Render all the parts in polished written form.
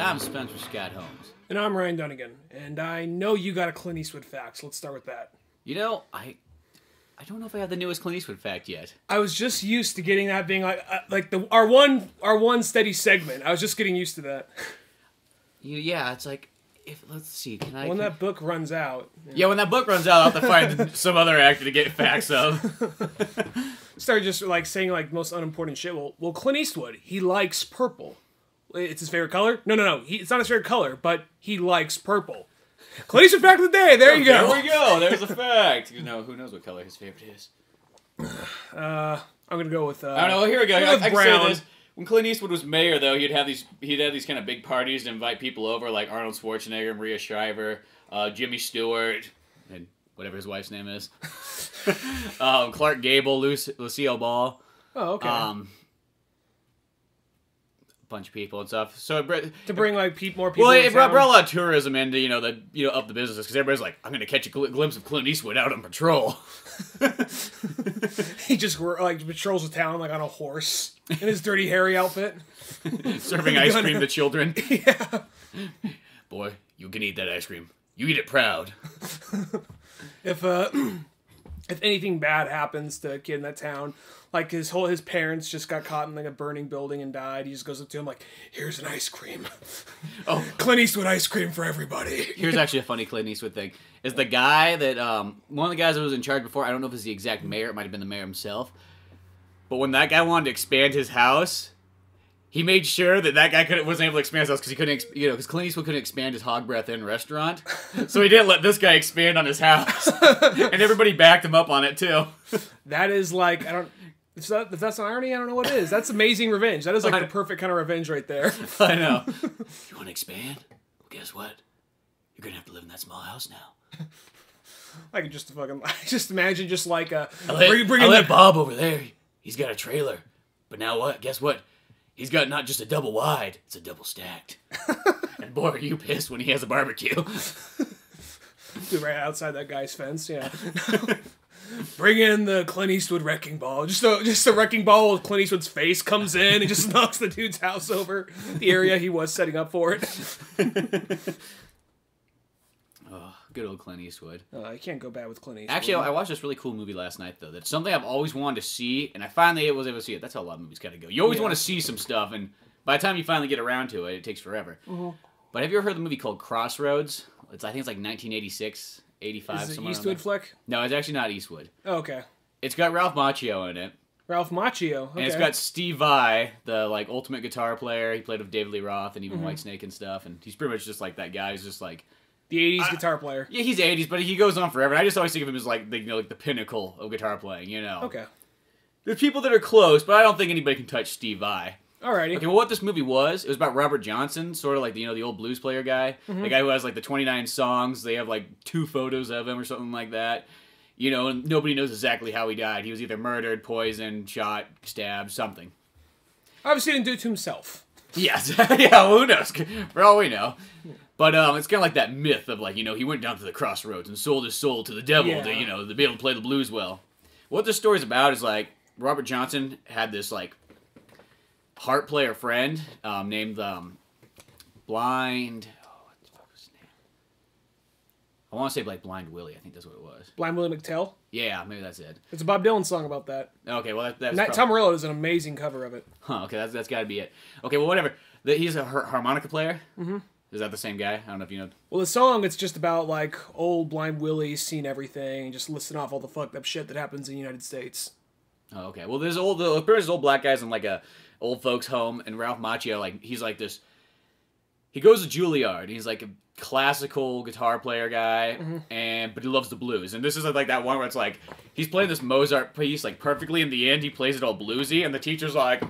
I'm Spencer Scott Holmes. And I'm Ryan Dunigan. And I know you got a Clint Eastwood fact, so let's start with that. You know, I don't know if I have the newest Clint Eastwood fact yet. I was just used to getting that being like our one steady segment. I was just getting used to that. Yeah, it's like, let's see, when that book runs out. Yeah, when that book runs out, I'll have to find some other actor to get facts of. Started just like saying like most unimportant shit. Well, Clint Eastwood, he likes purple. It's his favorite color? No. It's not his favorite color, but he likes purple. Clint Eastwood fact of the day. There you go. There we go. There's a fact. You know, who knows what color his favorite is? I'm gonna go with. I don't know. Here we go. I can brown. say this. When Clint Eastwood was mayor, though, he'd have these kind of big parties to invite people over, like Arnold Schwarzenegger, Maria Shriver, Jimmy Stewart, and whatever his wife's name is, Clark Gable, Lucille Ball. Oh, okay. Bunch of people and stuff. So to bring like more people. Well, it brought a lot of tourism into up the businesses because everybody's like, I'm gonna catch a glimpse of Clint Eastwood out on patrol. He just like patrols the town like on a horse in his dirty hairy outfit, serving ice cream to children. Yeah. Boy, you can eat that ice cream. You eat it proud. If anything bad happens to a kid in that town, like his parents just got caught in like a burning building and died, he just goes up to him like, "Here's an ice cream." Oh, Clint Eastwood ice cream for everybody. Here's actually a funny Clint Eastwood thing. Is the guy that one of the guys that was in charge before, I don't know if it's the exact mayor, it might have been the mayor himself, but when that guy wanted to expand his house, he made sure that guy wasn't able to expand his house because he couldn't, because Clint Eastwood couldn't expand his Hog Breath Inn restaurant, so he didn't let this guy expand on his house, and everybody backed him up on it too. That is like, if that's an irony, I don't know what it is. That's amazing revenge. That is like the perfect kind of revenge right there. I know. You want to expand? Well, guess what? You're gonna have to live in that small house now. I can just imagine just like I let Bob over there. He's got a trailer, but now what? Guess what? He's got not just a double wide, it's a double stacked. And boy, are you pissed when he has a barbecue. Dude, right outside that guy's fence, yeah. Bring in the Clint Eastwood wrecking ball. Just a wrecking ball with Clint Eastwood's face comes in and just knocks the dude's house over, the area he was setting up for it. Oh, good old Clint Eastwood. I can't go bad with Clint Eastwood. Actually, I watched this really cool movie last night, though. That's something I've always wanted to see, and I finally was able to see it. That's how a lot of movies kind of go. You always want to see some stuff, and by the time you finally get around to it, it takes forever. Mm-hmm. But have you ever heard of the movie called Crossroads? I think it's like 1986, 85. Is it an Eastwood flick? No, it's actually not Eastwood. Oh, okay. It's got Ralph Macchio in it. Ralph Macchio, okay. And it's got Steve Vai, the ultimate guitar player. He played with David Lee Roth and even Whitesnake and stuff, and he's pretty much just like that guy who's just like... The 80s guitar player. Yeah, he's 80s, but he goes on forever. And I just always think of him as like the pinnacle of guitar playing, Okay. There's people that are close, but I don't think anybody can touch Steve Vai. Alrighty. Okay, well, what this movie was, it was about Robert Johnson, sort of like the old blues player guy. The guy who has like the 29 songs. They have like 2 photos of him or something like that. And nobody knows exactly how he died. He was either murdered, poisoned, shot, stabbed, something. Obviously, he didn't do it to himself. Yes. Yeah, well, who knows? For all we know. But it's kind of like that myth of like, he went down to the crossroads and sold his soul to the devil to be able to play the blues well. What this story's about is like Robert Johnson had this like harp player friend named Blind. What the fuck was his name? I want to say like Blind Willie. I think that's what it was. Blind Willie McTell? Yeah, maybe that's it. It's a Bob Dylan song about that. Okay, well that's Tom Morello does an amazing cover of it. Huh? Okay, that's got to be it. Okay, well whatever. He's a harmonica player. Mm-hmm. Is that the same guy? I don't know if you know. Well, the song, it's just about, like, old Blind Willie seen everything, and just listing off all the fucked up shit that happens in the United States. Oh, okay. Well, there's old black guys in, like, a old folks' home, and Ralph Macchio, like, he's like this... He goes to Juilliard, and he's, like, a classical guitar player guy, but he loves the blues. And this is, like, that one where it's, like, he's playing this Mozart piece, like, perfectly. In the end, he plays it all bluesy, and the teacher's like,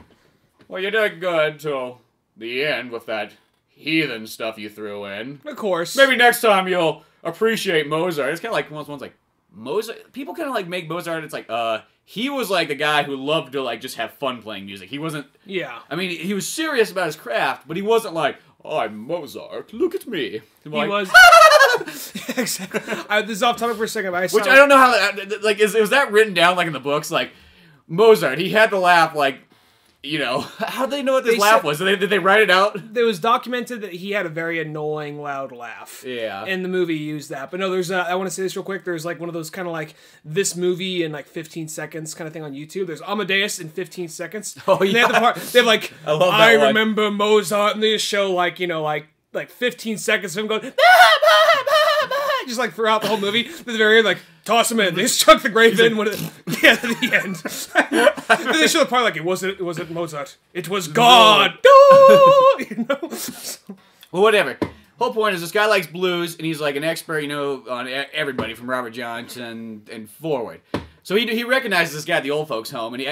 well, you did good till the end with that... heathen stuff you threw in. Of course. Maybe next time you'll appreciate Mozart. It's kind of like, one's like, Mozart? People kind of like make Mozart, it's like, he was like the guy who loved to like just have fun playing music. He wasn't... Yeah. I mean, he was serious about his craft, but he wasn't like, oh, I'm Mozart, look at me. He was... Yeah, exactly. This is off topic for a second, but Which I don't know how... Like, was that written down like in the books? Like, Mozart, he had to laugh like... you know, how do they know what this laugh was? Did they write it out? It was documented that he had a very annoying, loud laugh. Yeah. And the movie used that. But no, there's I want to say this real quick. There's like one of those kind of like this movie in like 15 seconds kind of thing on YouTube. There's Amadeus in 15 seconds. Oh, yeah. They have like, I remember Mozart, and they just show like, you know, like 15 seconds of him going, just like throughout the whole movie. At the very end, like, toss him in. They just chuck the grave in at the end. Then they show the part like, it wasn't Mozart. It was God. You know? Well, whatever. Whole point is this guy likes blues, and he's like an expert, you know, on everybody from Robert Johnson and forward. So he recognizes this guy at the old folks' home, and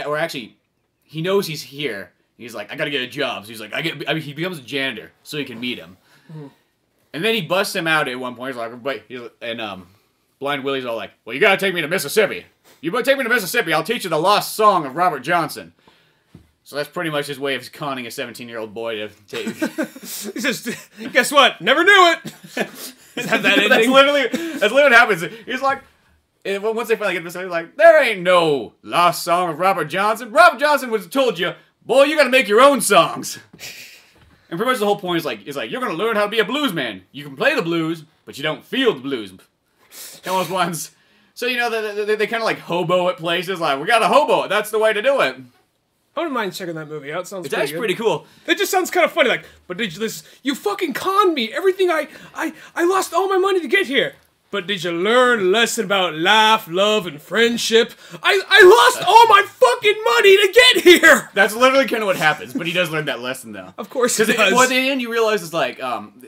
he knows he's here. He's like, I gotta get a job. So he's like, he becomes a janitor so he can meet him. Mm-hmm. And then he busts him out at one point. He's like, Blind Willie's all like, well, you gotta take me to Mississippi. You better take me to Mississippi. I'll teach you the lost song of Robert Johnson. So that's pretty much his way of conning a 17-year-old boy to take. He says, guess what? Never knew it. Have that ending. That's literally what happens. He's like, once they finally get this, he's like, there ain't no lost song of Robert Johnson. Robert Johnson was told you, boy, you gotta make your own songs. And pretty much the whole point is like, you're gonna learn how to be a blues man. You can play the blues, but you don't feel the blues. And those ones, so you know, they kind of like hobo at places. Like, we gotta hobo it. That's the way to do it. I wouldn't mind checking that movie out. It's actually pretty cool. It just sounds kind of funny. Like, but did you fucking conned me? Everything I lost all my money to get here. But did you learn a lesson about life, love, and friendship? I lost all my fucking money to get here! That's literally kind of what happens, but he does learn that lesson, though. Of course he does. Well, at the end, you realize it's like,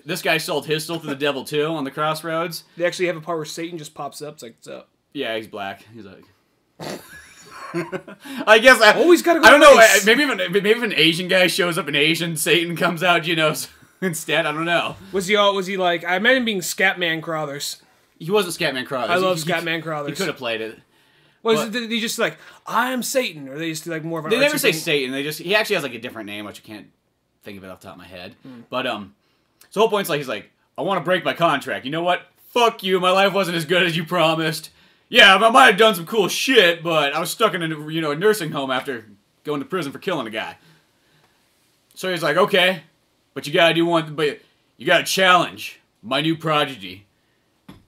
this guy sold his soul to the devil, too, on the Crossroads. They actually have a part where Satan just pops up. It's like, what's up? Yeah, he's black. He's like... I guess always gotta go. I don't know. Maybe if an Asian guy shows up, an Asian Satan comes out, you know, instead. I don't know. Was he like... I imagine him being Scatman Crothers. He wasn't Scatman Crothers. I love Scatman Crothers. He could have played it. Did he just like, I am Satan? Or they just like more of an... They never say Satan. He actually has like a different name, which I can't think of it off the top of my head. But, so the whole point's like, he's like, I want to break my contract. You know what? Fuck you. My life wasn't as good as you promised. Yeah, I might have done some cool shit, but I was stuck in a nursing home after going to prison for killing a guy. So he's like, okay, but you gotta do one, but you gotta challenge my new prodigy.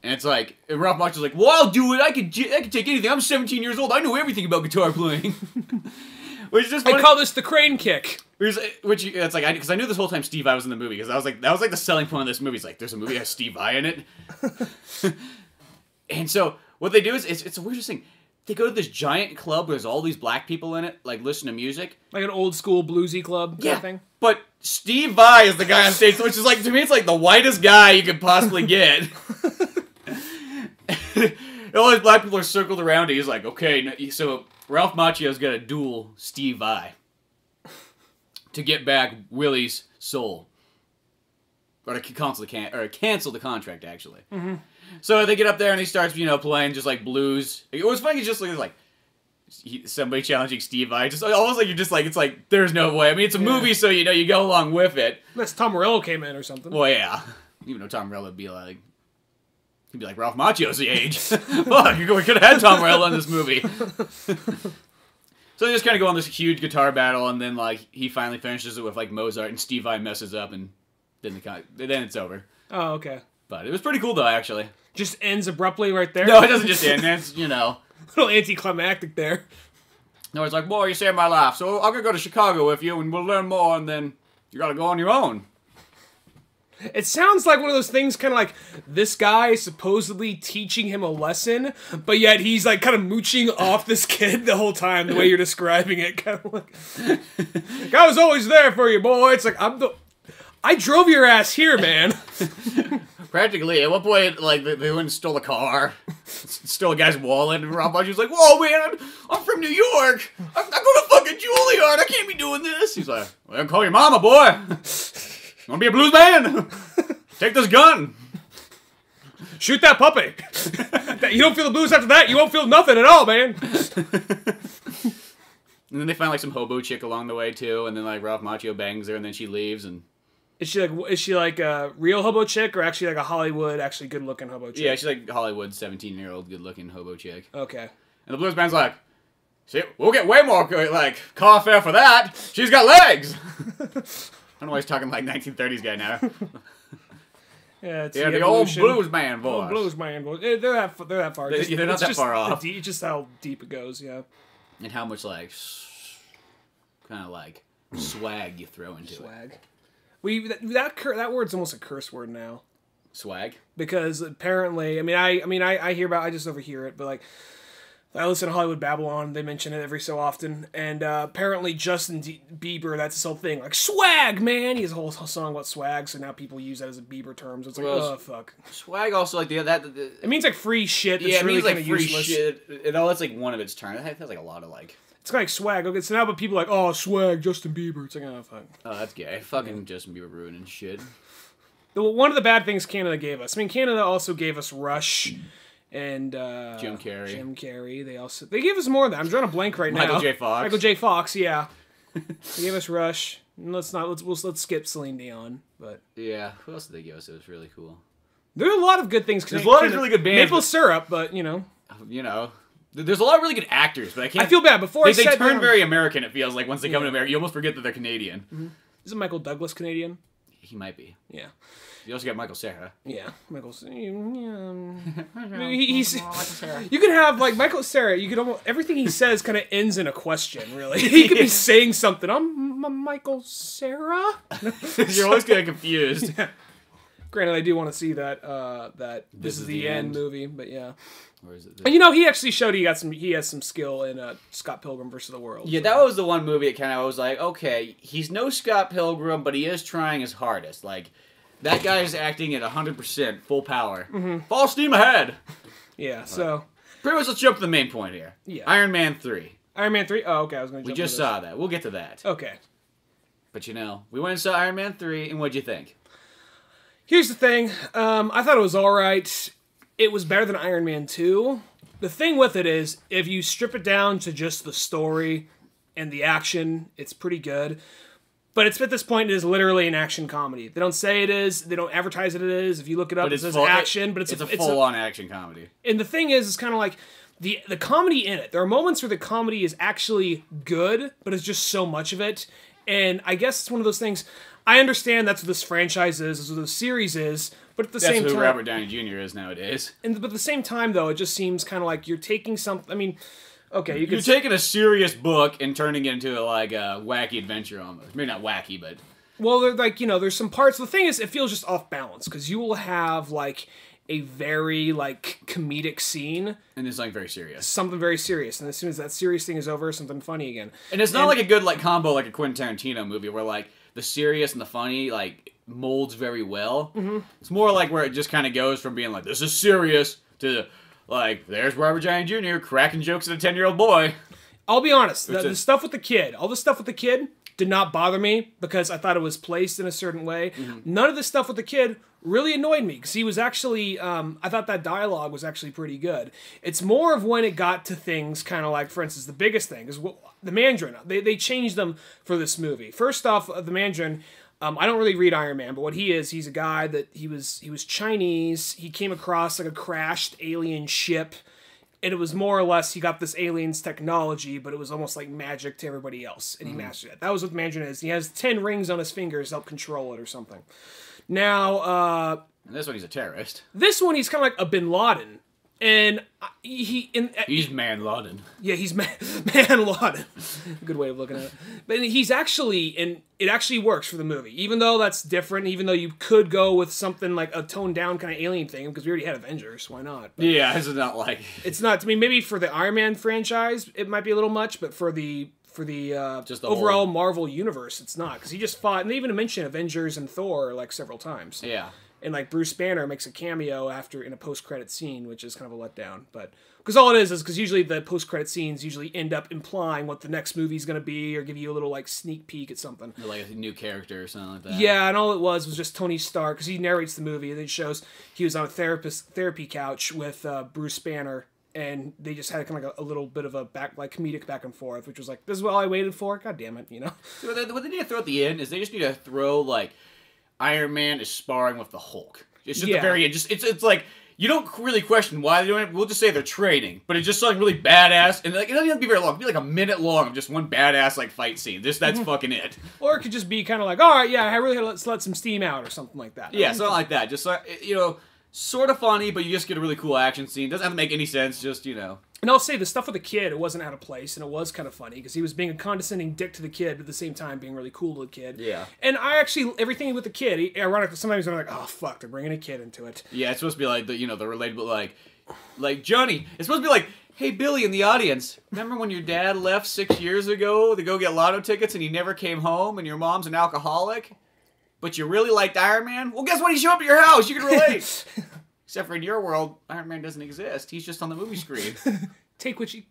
And it's like, and Ralph Macchio's like, well, I'll do it. I could take anything. I'm 17 years old. I know everything about guitar playing. Which is just funny. I call this the crane kick. It's like, because I knew this whole time Steve Vai was in the movie, because that was like the selling point of this movie. It's like, there's a movie that has Steve Vai in it. And so what they do is, it's the weirdest thing. They go to this giant club where there's all these black people in it, like listen to music. Like an old school bluesy club kind of thing? But Steve Vai is the guy on stage, which is like, to me, it's like the whitest guy you could possibly get. All these black people are circled around it. He's like, okay, so Ralph Macchio's got to duel Steve Vai to get back Willie's soul. Or to cancel the contract, actually. Mm-hmm. So they get up there and he starts, playing just like blues. It was funny, just like somebody challenging Steve Vai. Just almost like you're just like, it's like, there's no way. I mean, it's a movie, so you go along with it. Unless Tom Morello came in or something. Well, yeah. Even though Tom Morello would be like, he'd be like Ralph Macchio's the age. Fuck, we could have had Tom Morello in this movie. So they just kind of go on this huge guitar battle, and then like he finally finishes it with like Mozart, and Steve Vai messes up, and then it's over. Oh, okay. But it was pretty cool though, actually. Just ends abruptly right there? No, it doesn't just end. It's, A little anticlimactic there. No, it's like, boy, you saved my life, so I'm gonna go to Chicago with you, and we'll learn more, and then you gotta go on your own. It sounds like one of those things, kind of like this guy supposedly teaching him a lesson, but yet he's like kind of mooching off this kid the whole time, the way you're describing it. Kind of like, I was always there for you, boy. It's like, I drove your ass here, man. Practically. At one point, like, they went and stole a car, stole a guy's wallet, and Rob Macchio's like, whoa, man, I'm from New York. I go to fucking Juilliard. I can't be doing this. He's like, well, call your mama, boy. You want to be a blues man? Take this gun. Shoot that puppy. You don't feel the blues after that, you won't feel nothing at all, man. And then they find like some hobo chick along the way too, and then like Ralph Macchio bangs her, and then she leaves. And is she like a real hobo chick, or actually like a Hollywood, actually good looking hobo chick? Yeah, she's like Hollywood 17-year-old good looking hobo chick. Okay. And the blues band's like, See, we'll get way more, like, car fare for that. She's got legs. I don't know why he's talking like 1930s guy now. Yeah, it's the old blues man voice. Old blues man voice. They're that far. They're not that far off. Just how deep it goes, yeah. And how much, like, kind of like swag you throw into it. That word's almost a curse word now. Swag? Because apparently, I hear about, I just overhear it, but like, I listen to Hollywood Babylon, they mention it every so often, and apparently Justin Bieber, that's his whole thing, like, swag, man! He has a whole song about swag, so now people use that as a Bieber term, so it's like, oh, fuck. Swag also, like, it means, like, free shit that's it really means, kind like, of free useless. shit. That's, like, one of its terms. It has, like, a lot of, like... It's kind of like swag. Okay, so now, but people are like, oh, swag, Justin Bieber. It's like, oh, fuck. Oh, that's gay. Fucking Justin Bieber ruining shit. One of the bad things Canada gave us. I mean, Canada also gave us Rush and Jim Carrey. They gave us more of that. I'm drawing a blank right now. Michael J. Fox, yeah. They gave us Rush. Let's skip Celine Dion. But yeah, who else did they give us? It was really cool. There are a lot of good things. There's a lot of really good bands. Maple Syrup, but you know. There's a lot of really good actors, but I can't. I feel bad before they turn very American. It feels like once they come to America, you almost forget that they're Canadian. Mm-hmm. Isn't Michael Douglas Canadian? He might be. Yeah. You also got Michael Cera. Yeah, Michael Cera. He's. You can have like Michael Cera. You could almost everything he says kind of ends in a question. Really, he could be saying something. I'm Michael Cera. You're always getting confused. Yeah. Granted, I do want to see that This is the End movie, but yeah. Or is it and he actually showed he has some skill in Scott Pilgrim vs. the World. Yeah, so. That was the one movie that kind of was like, okay, he's no Scott Pilgrim, but he is trying his hardest. Like, that guy is acting at 100%, full power. Mm-hmm. Full steam ahead! Yeah, so... Pretty much let's jump to the main point here. Yeah. Iron Man 3. Iron Man 3? Oh, okay, I was going to jump We just saw that. We'll get to that. Okay. But we went and saw Iron Man 3, and what'd you think? Here's the thing. I thought it was alright. It was better than Iron Man 2. The thing with it is, if you strip it down to just the story and the action, it's pretty good. But it's at this point, it is literally an action comedy. They don't say it is. They don't advertise it is. If you look it up, it says action. But it's a full-on action comedy. And the thing is, it's kind of like the comedy in it. There are moments where the comedy is actually good, but it's just so much of it. And I guess it's one of those things. I understand that's what this franchise is, that's what this series is, but at the same time... That's who Robert Downey Jr. is nowadays. But at the same time, though, it just seems kind of like you're taking something... I mean, okay, you're taking a serious book and turning it into like a wacky adventure almost. Maybe not wacky, but... Well, there's some parts... The thing is, it feels just off balance, because you will have, like, a very, like, comedic scene. And it's, like, very serious. Something very serious. And as soon as that serious thing is over, something funny again. And it's not like a good, like, combo like a Quentin Tarantino movie where, like, the serious and the funny, like, molds very well. Mm-hmm. It's more like where it just kind of goes from being like, this is serious, to, like, there's Robert Downey Jr. cracking jokes at a 10-year-old boy. I'll be honest, the stuff with the kid, all the stuff with the kid did not bother me because I thought it was placed in a certain way. Mm-hmm. None of the stuff with the kid really annoyed me because he was actually, I thought that dialogue was actually pretty good. It's more of when it got to things kind of like, for instance, the biggest thing is the Mandarin. They changed them for this movie. First off, the Mandarin, I don't really read Iron Man, but what he is, he's a guy that he was Chinese. He came across like a crashed alien ship. And it was more or less, he got this alien's technology, but it was almost like magic to everybody else. And he mastered it. That was what the Mandarin is. He has 10 rings on his fingers to help control it or something. Now, and this one, he's a terrorist. This one, he's kind of like a Bin Laden. And he's Man Laden. Yeah, he's Man Laden. Good way of looking at it. But he's actually, and it actually works for the movie. Even though that's different, even though you could go with something like a toned down kind of alien thing, because we already had Avengers, why not? But yeah, it's not like... It's not, to me, maybe for the Iron Man franchise, it might be a little much, but for the just the overall Marvel universe, it's not. Because he just fought, and they even mentioned Avengers and Thor like several times. Yeah. And like Bruce Banner makes a cameo in a post-credit scene, which is kind of a letdown. But because all it is because usually the post-credit scenes usually end up implying what the next movie's going to be, or give you a little like sneak peek at something, or like a new character or something like that. Yeah, and all it was just Tony Stark, because he narrates the movie, and it shows he was on a therapy couch with Bruce Banner, and they just had kind of like a little bit of a comedic back and forth, which was like, this is what I waited for. God damn it, you know. So what they need to throw at the end is they just need to throw like Iron Man is sparring with the Hulk. It's just the very end. It's like you don't really question why they're doing it. We'll just say they're training, but it's just something really badass, and like it doesn't have to be very long. It'll be like a minute long of just one badass like fight scene. That's fucking it. Or it could just be kind of like, all right, yeah, I really let's let some steam out or something like that. Yeah, something like that. Just sort of funny, but you just get a really cool action scene. Doesn't have to make any sense. Just And I'll say the stuff with the kid, it wasn't out of place, and it was kind of funny because he was being a condescending dick to the kid, but at the same time being really cool to the kid. Yeah. And I actually everything with the kid, ironically, sometimes I'm like, oh fuck, they're bringing a kid into it. Yeah, it's supposed to be like the relatable like Johnny. It's supposed to be like, hey Billy in the audience, remember when your dad left 6 years ago to go get lotto tickets and he never came home, and your mom's an alcoholic, but you really liked Iron Man? Well, guess what? He showed up at your house. You can relate. Except for in your world, Iron Man doesn't exist. He's just on the movie screen. Take what you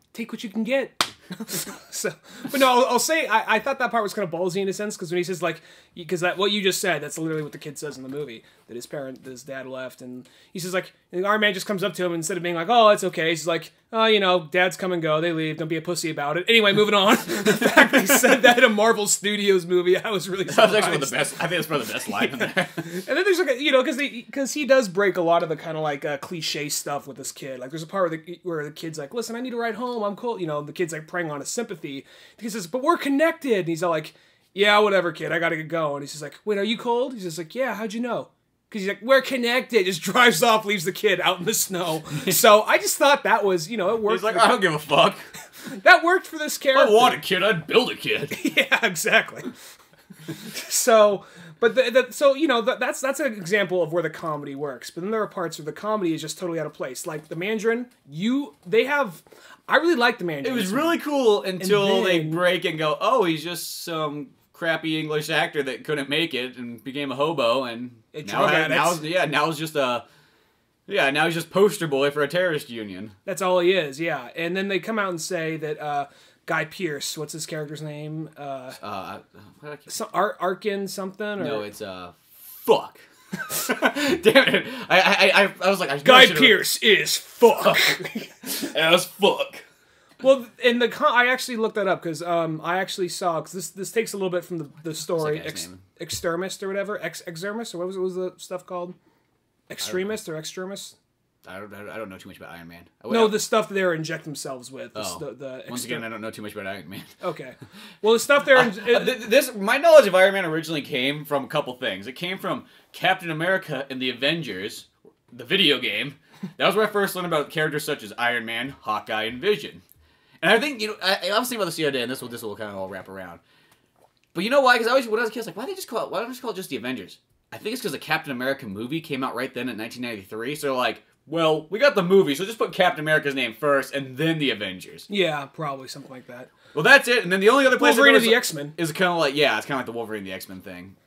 can get. But no, I'll say I thought that part was kind of ballsy in a sense because when he says that what you just said, that's literally what the kid says in the movie, that his dad left, and he says and Iron Man just comes up to him, and instead of being like, oh, it's okay, he's like, oh, dads come and go, they leave, don't be a pussy about it. Anyway, moving on. The fact they said that in a Marvel Studios movie, I was really surprised. That was actually one of the best. I think that's probably the best line in there. And then there's because he does break a lot of the kind of cliche stuff with this kid. Like there's a part where the kid's like, listen, I need to ride home, I'm cool. The kid's like preying on his sympathy. He says, but we're connected. And he's all like, yeah, whatever, kid, I gotta get going. He's just like, wait, are you cold? He's just like, yeah, how'd you know? Because he's like, we're connected. Just drives off, leaves the kid out in the snow. So I just thought that was, it worked. He's like, I don't give a fuck. That worked for this character. If I want a kid, I'd build a kid. Yeah, exactly. So, but that's an example of where the comedy works. But then there are parts where the comedy is just totally out of place. Like the Mandarin, I really like the Mandarin. It was really cool until they break and go, oh, he's just some crappy English actor that couldn't make it and became a hobo, and now he's just poster boy for a terrorist union. That's all he is, yeah. And then they come out and say that Guy Pearce, what's his character's name? Arkin something? Or? No, it's fuck. Damn it! I was like, Guy Pearce is fuck. As fuck. Well, I actually looked that up because I actually saw, because this takes a little bit from the story, Extremist or whatever, Extremist, or what was the stuff called? Extremist or Extremist? I don't know too much about Iron Man. No, the stuff that they inject themselves with. Once again, I don't know too much about Iron Man. Okay. Well, the stuff they're... my knowledge of Iron Man originally came from a couple things. It came from Captain America and the Avengers, the video game. That was where I first learned about characters such as Iron Man, Hawkeye, and Vision. And I think, I was thinking about this the other day, and this will kind of all wrap around. But you know why? Because when I was a kid, I was like, why don't they just call it just the Avengers? I think it's because the Captain America movie came out right then in 1993, so they're like, well, we got the movie, so just put Captain America's name first, and then the Avengers. Yeah, probably, something like that. Well, that's it, and then the only other place Wolverine of the X-Men. Is kind of like, yeah, it's kind of like the Wolverine of the X-Men thing.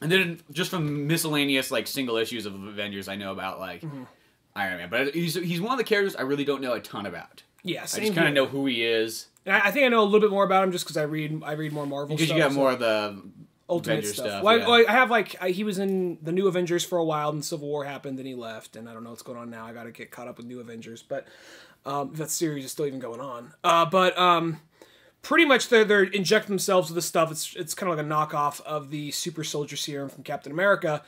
And then just from miscellaneous, single issues of Avengers, I know about, Iron Man. But he's one of the characters I really don't know a ton about. Yeah, I just kind of know who he is. And I think I know a little bit more about him just because I read more Marvel stuff. Because you got more of the Ultimate Avengers stuff. Well, I have he was in the New Avengers for a while, and Civil War happened, then he left, and I don't know what's going on now. I got to get caught up with New Avengers, but that series is still even going on. Pretty much they're injecting themselves with this stuff. It's kind of like a knockoff of the super soldier serum from Captain America,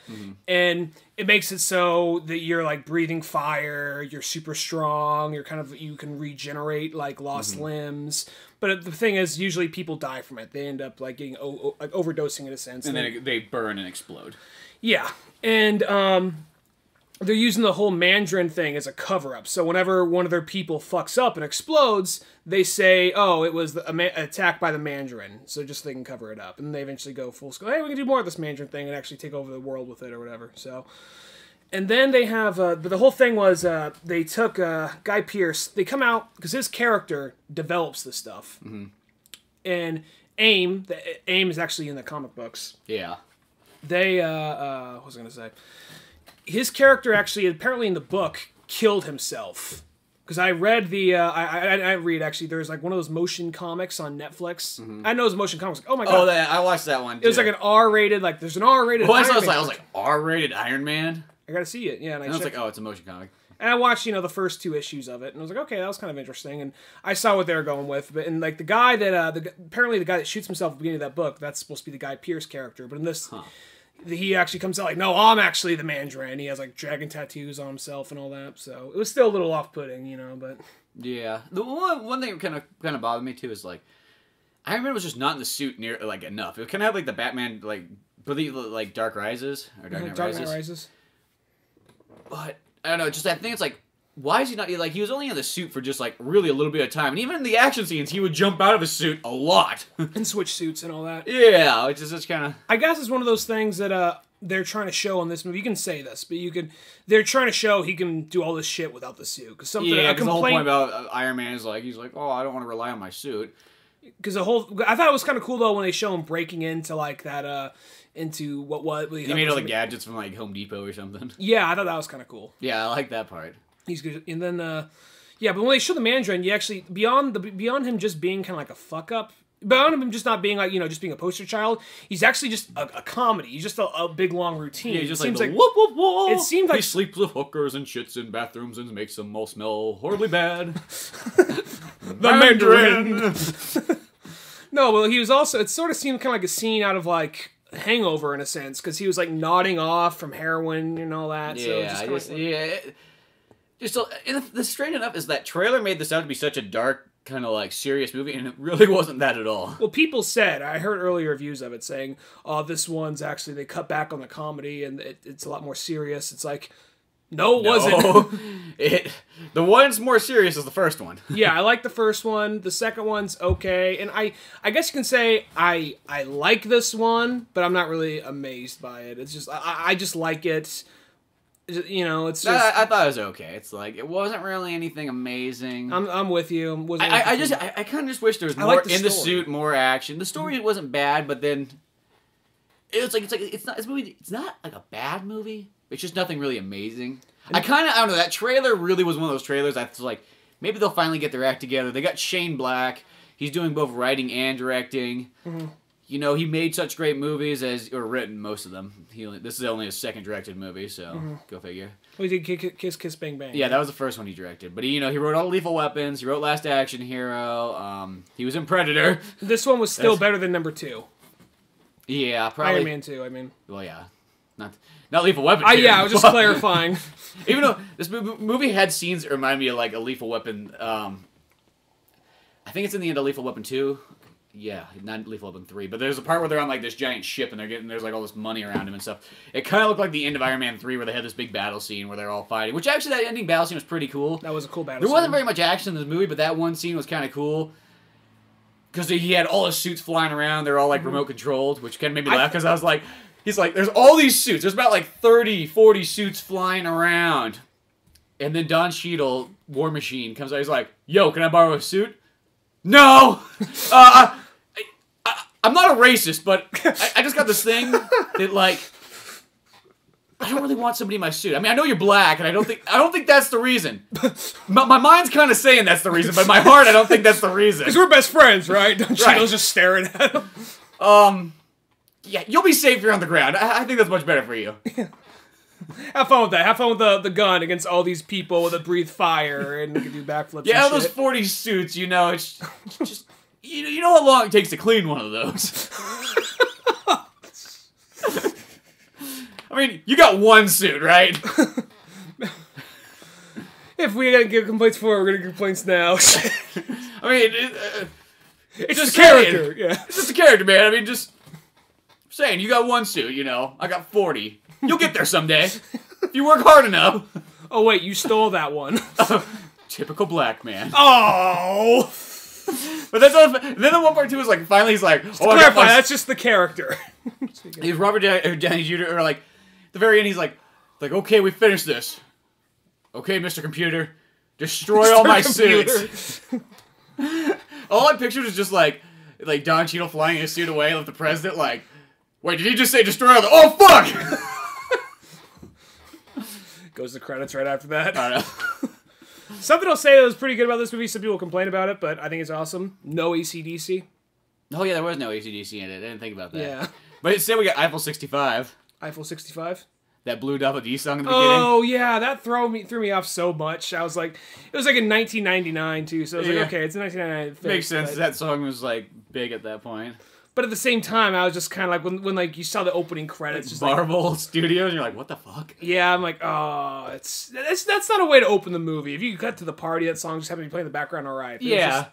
and it makes it so that you're breathing fire, you're super strong, you can regenerate lost limbs. But the thing is, usually people die from it. They end up getting overdosing in a sense, and then they burn and explode. Yeah, and they're using the whole Mandarin thing as a cover-up. So whenever one of their people fucks up and explodes, they say, oh, it was attack by the Mandarin. So just so they can cover it up. And they eventually go full scale. Hey, we can do more of this Mandarin thing and actually take over the world with it or whatever. So, and then they have, but the whole thing was they took Guy Pearce. They come out, because his character develops this stuff. And AIM is actually in the comic books. Yeah. They, what was I going to say? His character actually, apparently in the book, killed himself. Because I read I read actually, there's one of those motion comics on Netflix. I know it's motion comics. Oh my god. Oh, I watched that one too. It was an R-rated, there's an R-rated Iron Man. I was like, R-rated Iron Man? I gotta see it, yeah. And I was like, oh, it's a motion comic. And I watched, the first 2 issues of it, and I was like, okay, that was kind of interesting. And I saw what they were going with. But the guy that, apparently the guy that shoots himself at the beginning of that book, that's supposed to be the Guy Pearce character. But in this... he actually comes out like, no, I'm actually the Mandarin. He has like dragon tattoos on himself and all that. So it was still a little off-putting, you know. But yeah, the one thing that kind of bothered me too is like Iron Man was just not in the suit near like enough. It kind of had like the Batman like Dark Rises or Dark Knight Rises. But I don't know. Just I think it's like, why is he not like he was only in the suit for just like really a little bit of time, and even in the action scenes, he would jump out of his suit a lot and switch suits and all that. Yeah, which is just kind of. I guess it's one of those things that they're trying to show on this movie. You can say this, but they're trying to show he can do all this shit without the suit. Because the whole point about Iron Man is like he's like, oh, I don't want to rely on my suit. Because I thought it was kind of cool though when they show him breaking into like that into what he made all the gadgets from like Home Depot or something. Yeah, I thought that was kind of cool. Yeah, I like that part. He's good, and then yeah, but when they show the Mandarin, you actually beyond him just being kind of like a fuck up. Beyond him just not being like, just being a poster child, he's actually just a comedy. He's just a big long routine. Yeah, he just like whoop whoop whoop. It seems like he sleeps with hookers and shits in bathrooms and makes them all smell horribly bad. The Mandarin. No, well, he was also. It sort of seemed kind of like a scene out of like Hangover in a sense, because he was like nodding off from heroin and all that. Yeah, the strange enough is that trailer made this out to be such a dark, kind of like serious movie, and it really wasn't that at all. Well, people said, I heard earlier reviews of it saying, "Oh, this one's actually they cut back on the comedy and it's a lot more serious." It's like. No, it wasn't. The one's more serious is the first one. Yeah, I like the first one. The second one's okay, and I guess you can say I like this one, but I'm not really amazed by it. It's just I just like it. It's just I thought it was okay. It's like it wasn't really anything amazing. I'm with you. I kind of just wish there was more in the suit, more action. The story wasn't bad, but then it's not like a bad movie. It's just nothing really amazing. I don't know, that trailer really was one of those trailers I was like, maybe they'll finally get their act together. They got Shane Black. He's doing both writing and directing. Mm-hmm. He made such great movies or written most of them. This is only his second directed movie, so go figure. Well, he did Kiss Kiss Bang Bang. Yeah, that was the first one he directed. But he wrote all Lethal Weapons. He wrote Last Action Hero. He was in Predator. This one was still better than number 2. Yeah, probably. Iron Man 2, I mean. Well, yeah. Not Lethal Weapon. Yeah, I was just clarifying. Even though this movie had scenes that remind me of like a Lethal Weapon. I think it's in the end of Lethal Weapon 2. Yeah, not Lethal Weapon 3. But there's a part where they're on like this giant ship and there's like all this money around him and stuff. It kind of looked like the end of Iron Man 3 where they had this big battle scene where they're all fighting. Which actually that ending battle scene was pretty cool. That was a cool battle scene. There wasn't very much action in this movie, but that one scene was kind of cool. Because he had all his suits flying around. They're all like remote controlled, which kind of made me laugh because I was like... He's like, there's all these suits. There's about like 30, 40 suits flying around. And then Don Cheadle, War Machine, comes out. He's like, yo, can I borrow a suit? No! I'm not a racist, but I just got this thing that like, I don't really want somebody in my suit. I mean, I know you're black, and I don't think that's the reason. My mind's kind of saying that's the reason, but my heart, I don't think that's the reason. Because we're best friends, right? Don Cheadle's just staring at him. Yeah, you'll be safe here on the ground. I think that's much better for you. Have fun with that. Have fun with the gun against all these people that breathe fire and can do backflips. Yeah, and those 40 suits, it's just you know how long it takes to clean one of those. I mean, you got one suit, right? If we didn't get complaints before, we're gonna get complaints now. I mean, it's just a character. Yeah, it's just a character, man. I mean, just. Saying, you got one suit, I got 40. You'll get there someday. If you work hard enough. Oh, wait, you stole that one. Typical black man. Oh! But that's all, then the one part too is like, finally he's like, oh, clarify, that's just the character. He's Robert Downey Jr., or like, at the very end he's like, okay, we finished this. Okay, Mr. Computer, destroy all my suits. All I pictured is just like Don Cheadle flying his suit away with the president, like, wait, did he just say destroy all the... Oh, fuck! Goes to credits right after that. I don't know. Something I'll say that was pretty good about this movie, some people complain about it, but I think it's awesome. No AC/DC. Oh, yeah, there was no AC/DC in it. I didn't think about that. Yeah. But instead we got Eiffel 65. Eiffel 65? That Blue Double D song in the beginning. Oh, yeah, that threw me off so much. I was like... It was like in 1999, too, so I was like, okay, it's 1999. Makes sense. That song was, like, big at that point. But at the same time, I was just kind of like when like you saw the opening credits, just Marvel Studios, you're like, what the fuck? Yeah, I'm like, oh, that's not a way to open the movie. If you cut to the party, that song just happened to be playing in the background, all right. Yeah,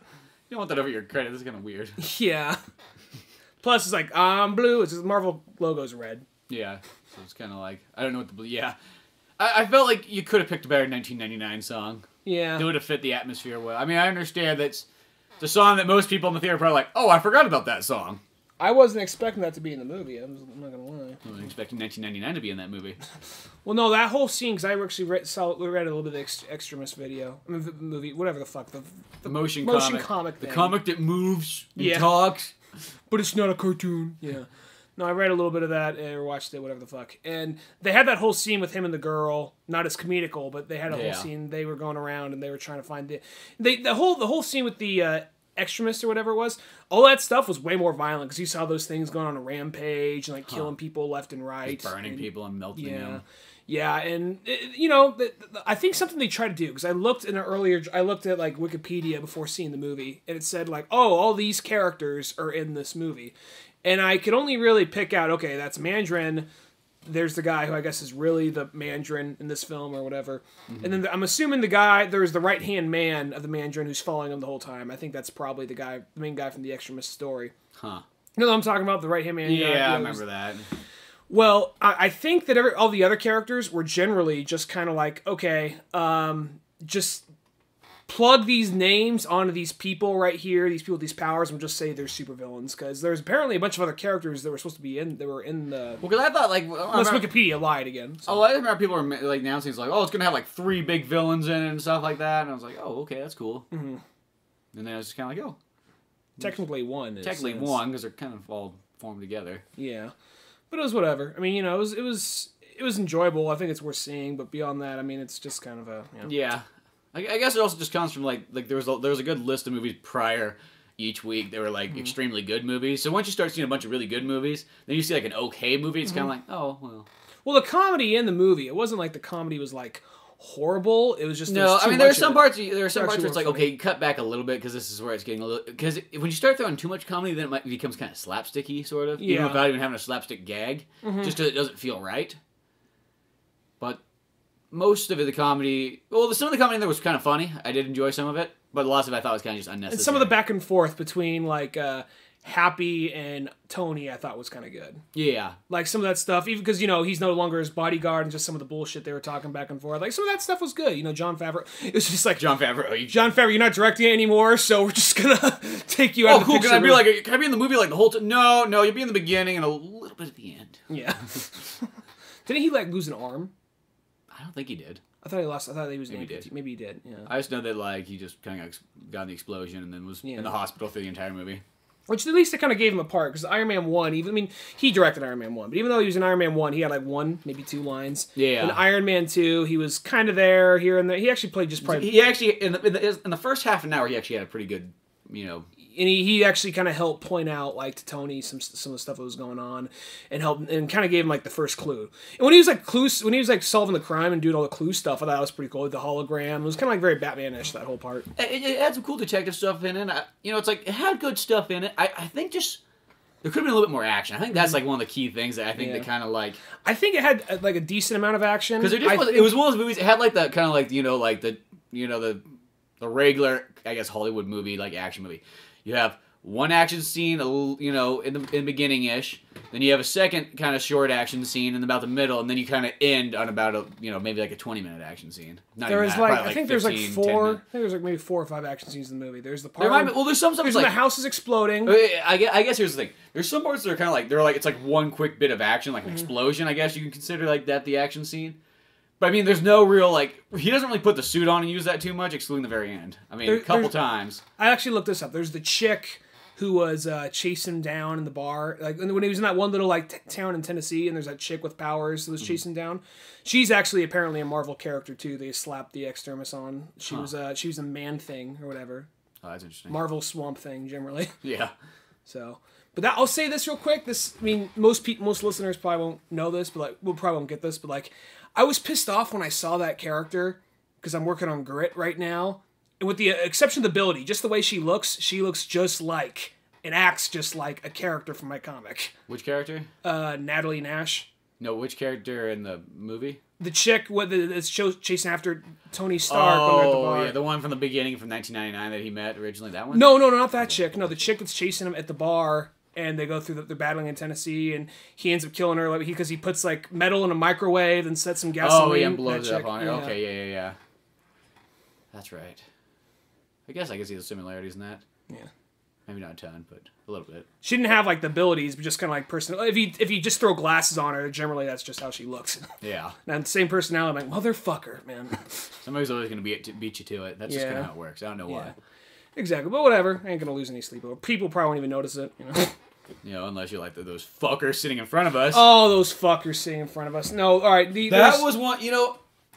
you don't want that over your credit. This is kind of weird. Yeah. Plus, it's like I'm blue. It's just Marvel logo's red. Yeah, so it's kind of like I don't know what the blue. Yeah, I felt like you could have picked a better 1999 song. Yeah, it would have fit the atmosphere well. I mean, I understand that's the song that most people in the theater are probably like, oh, I forgot about that song. I wasn't expecting that to be in the movie. I'm not gonna lie. I wasn't expecting 1999 to be in that movie. Well, no, that whole scene, because I actually read a little bit of the extremist video. I mean, the movie, whatever the fuck. The motion comic thing. The comic that moves and talks. But it's not a cartoon. Yeah. No, I read a little bit of that or watched it, whatever the fuck. And they had that whole scene with him and the girl, not as comedical, but they had a whole scene. They were going around and they were trying to find the whole scene with the extremist or whatever it was. All that stuff was way more violent because you saw those things going on a rampage and like killing people left and right, just burning people and melting them. Yeah, and I think something they tried to do because I looked at like Wikipedia before seeing the movie, and it said like, oh, all these characters are in this movie, and I could only really pick out, okay, that's Mandarin. There's the guy who I guess is really the Mandarin in this film or whatever, and then I'm assuming there's the right hand man of the Mandarin who's following him the whole time. I think that's probably the main guy from the extremist story. Huh? You know what I'm talking about, the right hand man. Yeah, I remember that. Well, I think that all the other characters were generally just kind of like, okay, just plug these names onto these people right here, these people with these powers, and just say they're supervillains. Because there's apparently a bunch of other characters that were supposed to be in the... Well, because I thought, like... Unless Wikipedia lied again. So. Oh, I remember people were like announcing, it's like, oh, it's going to have like 3 big villains in it and stuff like that. And I was like, oh, okay, that's cool. Mm-hmm. And then I was just kind of like, oh. Technically one. Technically one, because they're kind of all formed together. Yeah. But it was whatever. I mean, it was enjoyable. I think it's worth seeing. But beyond that, I mean, it's just kind of a... Yeah. I guess it also just comes from, like there was a good list of movies prior each week. They were, like, extremely good movies. So once you start seeing a bunch of really good movies, then you see, like, an okay movie. It's kind of like, oh, well. Well, the comedy in the movie, it wasn't like the comedy was, like, horrible. It was just... No, I mean, there are some parts where it's like, okay, cut back a little bit because this is where it's getting a little... Because when you start throwing too much comedy, then it becomes kind of slapsticky, sort of. Yeah. Even without even having a slapstick gag. Just because it doesn't feel right. But most of the comedy... Well, some of the comedy in there was kind of funny. I did enjoy some of it. But lots of it I thought was kind of just unnecessary. And some of the back and forth between, like... Happy and Tony, I thought was kind of good. Yeah. Like, some of that stuff, even because, he's no longer his bodyguard and just some of the bullshit they were talking back and forth. Like, some of that stuff was good. Jon Favreau, it was just like... Jon Favreau, you're not directing it anymore, so we're just gonna take you out of the picture. Can I be in the movie, like, the whole time? No, you'll be in the beginning and a little bit at the end. Yeah. Didn't he, like, lose an arm? I don't think he did. I thought he was... Maybe he did, yeah. I just know that, like, he just kind of got in the explosion and then was in the hospital through the entire movie. Which at least it kind of gave him a part, because Iron Man 1, he directed Iron Man 1, but even though he was in Iron Man 1, he had like 1, maybe 2 lines. Yeah. In Iron Man 2, he was kind of there, here and there. He actually played just probably... He actually, in the first half an hour, he actually had a pretty good, And he actually kind of helped point out, like, to Tony some of the stuff that was going on, and kind of gave him, like, the first clue. And when he was, like, solving the crime and doing all the clue stuff, I thought that was pretty cool. With the hologram, it was kind of, like, very Batman-ish, that whole part. It had some cool detective stuff in it. It's like, it had good stuff in it. I think just... There could have been a little bit more action. I think that's, like, one of the key things that I think that kind of, like... I think it had, like, a decent amount of action. Because it was one of those movies, it had, like, that kind of, like, the regular, I guess, Hollywood movie, like, action movie. You have one action scene, in the beginning-ish. Then you have a second kind of short action scene in about the middle, and then you kind of end on about maybe like a 20-minute action scene. There's maybe 4 or 5 action scenes in the movie. There's the part. There's some stuff when the house is exploding. I guess here's the thing. There's some parts that are kind of like it's like one quick bit of action, like an explosion. I guess you can consider like that the action scene. But I mean, there's no real, like, he doesn't really put the suit on and use that too much, excluding the very end. I mean, a couple times. I actually looked this up. There's the chick who was chasing him down in the bar. Like, when he was in that one little, like, town in Tennessee, and there's that chick with powers who was chasing him down. She's actually apparently a Marvel character, too. They slapped the extremis on. She was a Man-Thing, or whatever. Oh, that's interesting. Marvel Swamp Thing, generally. Yeah. So... But I'll say this real quick. Most listeners probably won't know this, but like, probably won't get this. But like, I was pissed off when I saw that character because I'm working on Grit right now, and with the exception of the ability, just the way she looks just like and acts just like a character from my comic. Which character? Natalie Nash. No, which character in the movie? The chick that's chasing after Tony Stark when they're at the bar. Yeah, the one from the beginning from 1999 that he met originally. That one? No, not that chick. No, the chick that's chasing him at the bar, and they go through they're battling in Tennessee, and he ends up killing her because he puts like metal in a microwave and sets some gasoline. Oh, yeah, and blows it up on her. Yeah. Okay, yeah. That's right. I guess I can see the similarities in that. Yeah. Maybe not a ton, but a little bit. She didn't have like the abilities, but just kind of like personal. If you just throw glasses on her, generally that's just how she looks. Yeah. And same personality, I'm like motherfucker, man. Somebody's always gonna beat you to it. That's just kind of how it works. I don't know why. Exactly, but whatever. I ain't gonna lose any sleep over. People probably won't even notice it. Unless you're like those fuckers sitting in front of us. Oh, those fuckers sitting in front of us. No, all right. That was one.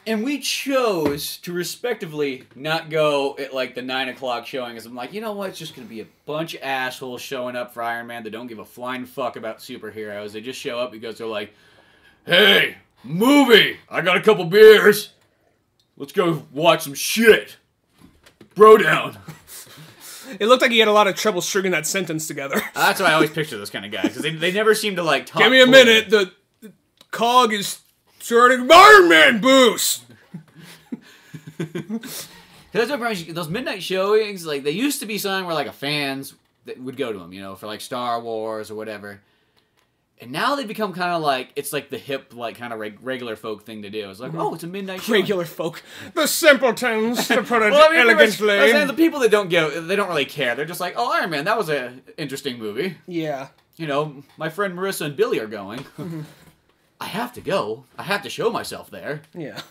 And we chose to respectively not go at like the 9 o'clock showing, because I'm like, you know what? It's just gonna be a bunch of assholes showing up for Iron Man that don't give a flying fuck about superheroes. They just show up because they're like, hey, movie! I got a couple beers. Let's go watch some shit. Bro down. It looked like he had a lot of trouble stringing that sentence together. That's why I always picture those kind of guys, because they never seem to like talk. Give me a minute. The cog is starting Iron Man boost. Those midnight showings, like they used to be something where like fans that would go to them, for like Star Wars or whatever. And now they become kind of like, it's like the hip, like kind of regular folk thing to do. It's like, oh, it's a midnight show. Regular folk. The simpletons, to put it well, elegantly. I'm saying the people that they don't really care. They're just like, oh, Iron Man, that was an interesting movie. Yeah. My friend Marissa and Billy are going. I have to go. I have to show myself there. Yeah.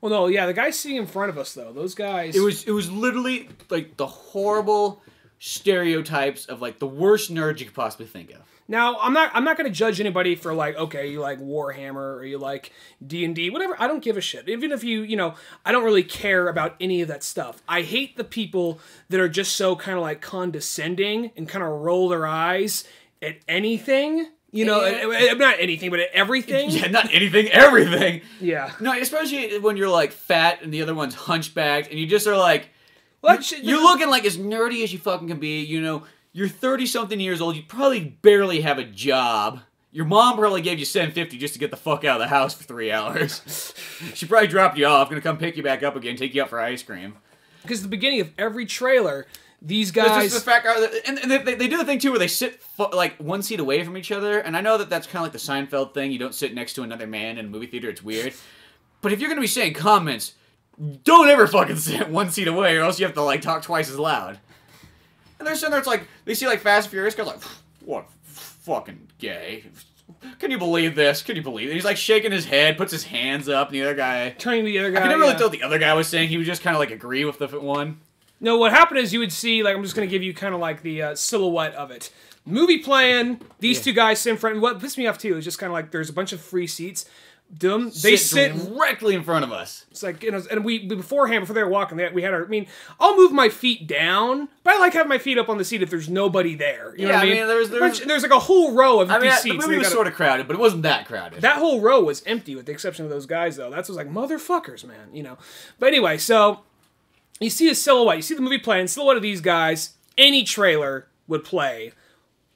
Well, no, yeah, the guys sitting in front of us, though, those guys... It was literally, like, the horrible stereotypes of, like, the worst nerds you could possibly think of. Now, I'm not going to judge anybody for, like, okay, you like Warhammer, or you like D&D, whatever, I don't give a shit. Even if I don't really care about any of that stuff. I hate the people that are just so kind of, like, condescending and kind of roll their eyes at anything... not anything, but everything. Yeah, not anything, everything. Yeah. No, especially when you're, like, fat and the other one's hunchbacked, and you just are, like... You're looking, like, as nerdy as you fucking can be, You're 30-something years old, you probably barely have a job. Your mom probably gave you $7.50 just to get the fuck out of the house for 3 hours. She probably dropped you off, gonna come pick you back up again, take you out for ice cream. Because at the beginning of every trailer... These guys... Just the fact, and they do the thing, too, where they sit, like, one seat away from each other, and I know that's kind of like the Seinfeld thing. You don't sit next to another man in a movie theater. It's weird. But if you're going to be saying comments, don't ever fucking sit one seat away, or else you have to, like, talk twice as loud. And they're sitting there, it's like, they see, like, Fast and Furious guys, like, what fucking gay? Can you believe this? Can you believe it? He's, like, shaking his head, puts his hands up, and the other guy... Turning to the other guy, I could never really tell what the other guy was saying. He would just kind of, like, agree with the one. No, what happened is you would see, like, I'm just going to give you kind of like the silhouette of it. Movie playing, these two guys sit in front. What pissed me off, too, is just kind of like there's a bunch of free seats. They sit directly in front of us. It's like, and before they were walking, we had I'll move my feet down, but I like having my feet up on the seat if there's nobody there. You know what I mean? There's like a whole row of empty seats. The movie was sort of crowded, but it wasn't that crowded. That whole row was empty with the exception of those guys, though. That was like, motherfuckers, man, But anyway, so... You see a silhouette. You see the movie playing. Silhouette of these guys. Any trailer would play.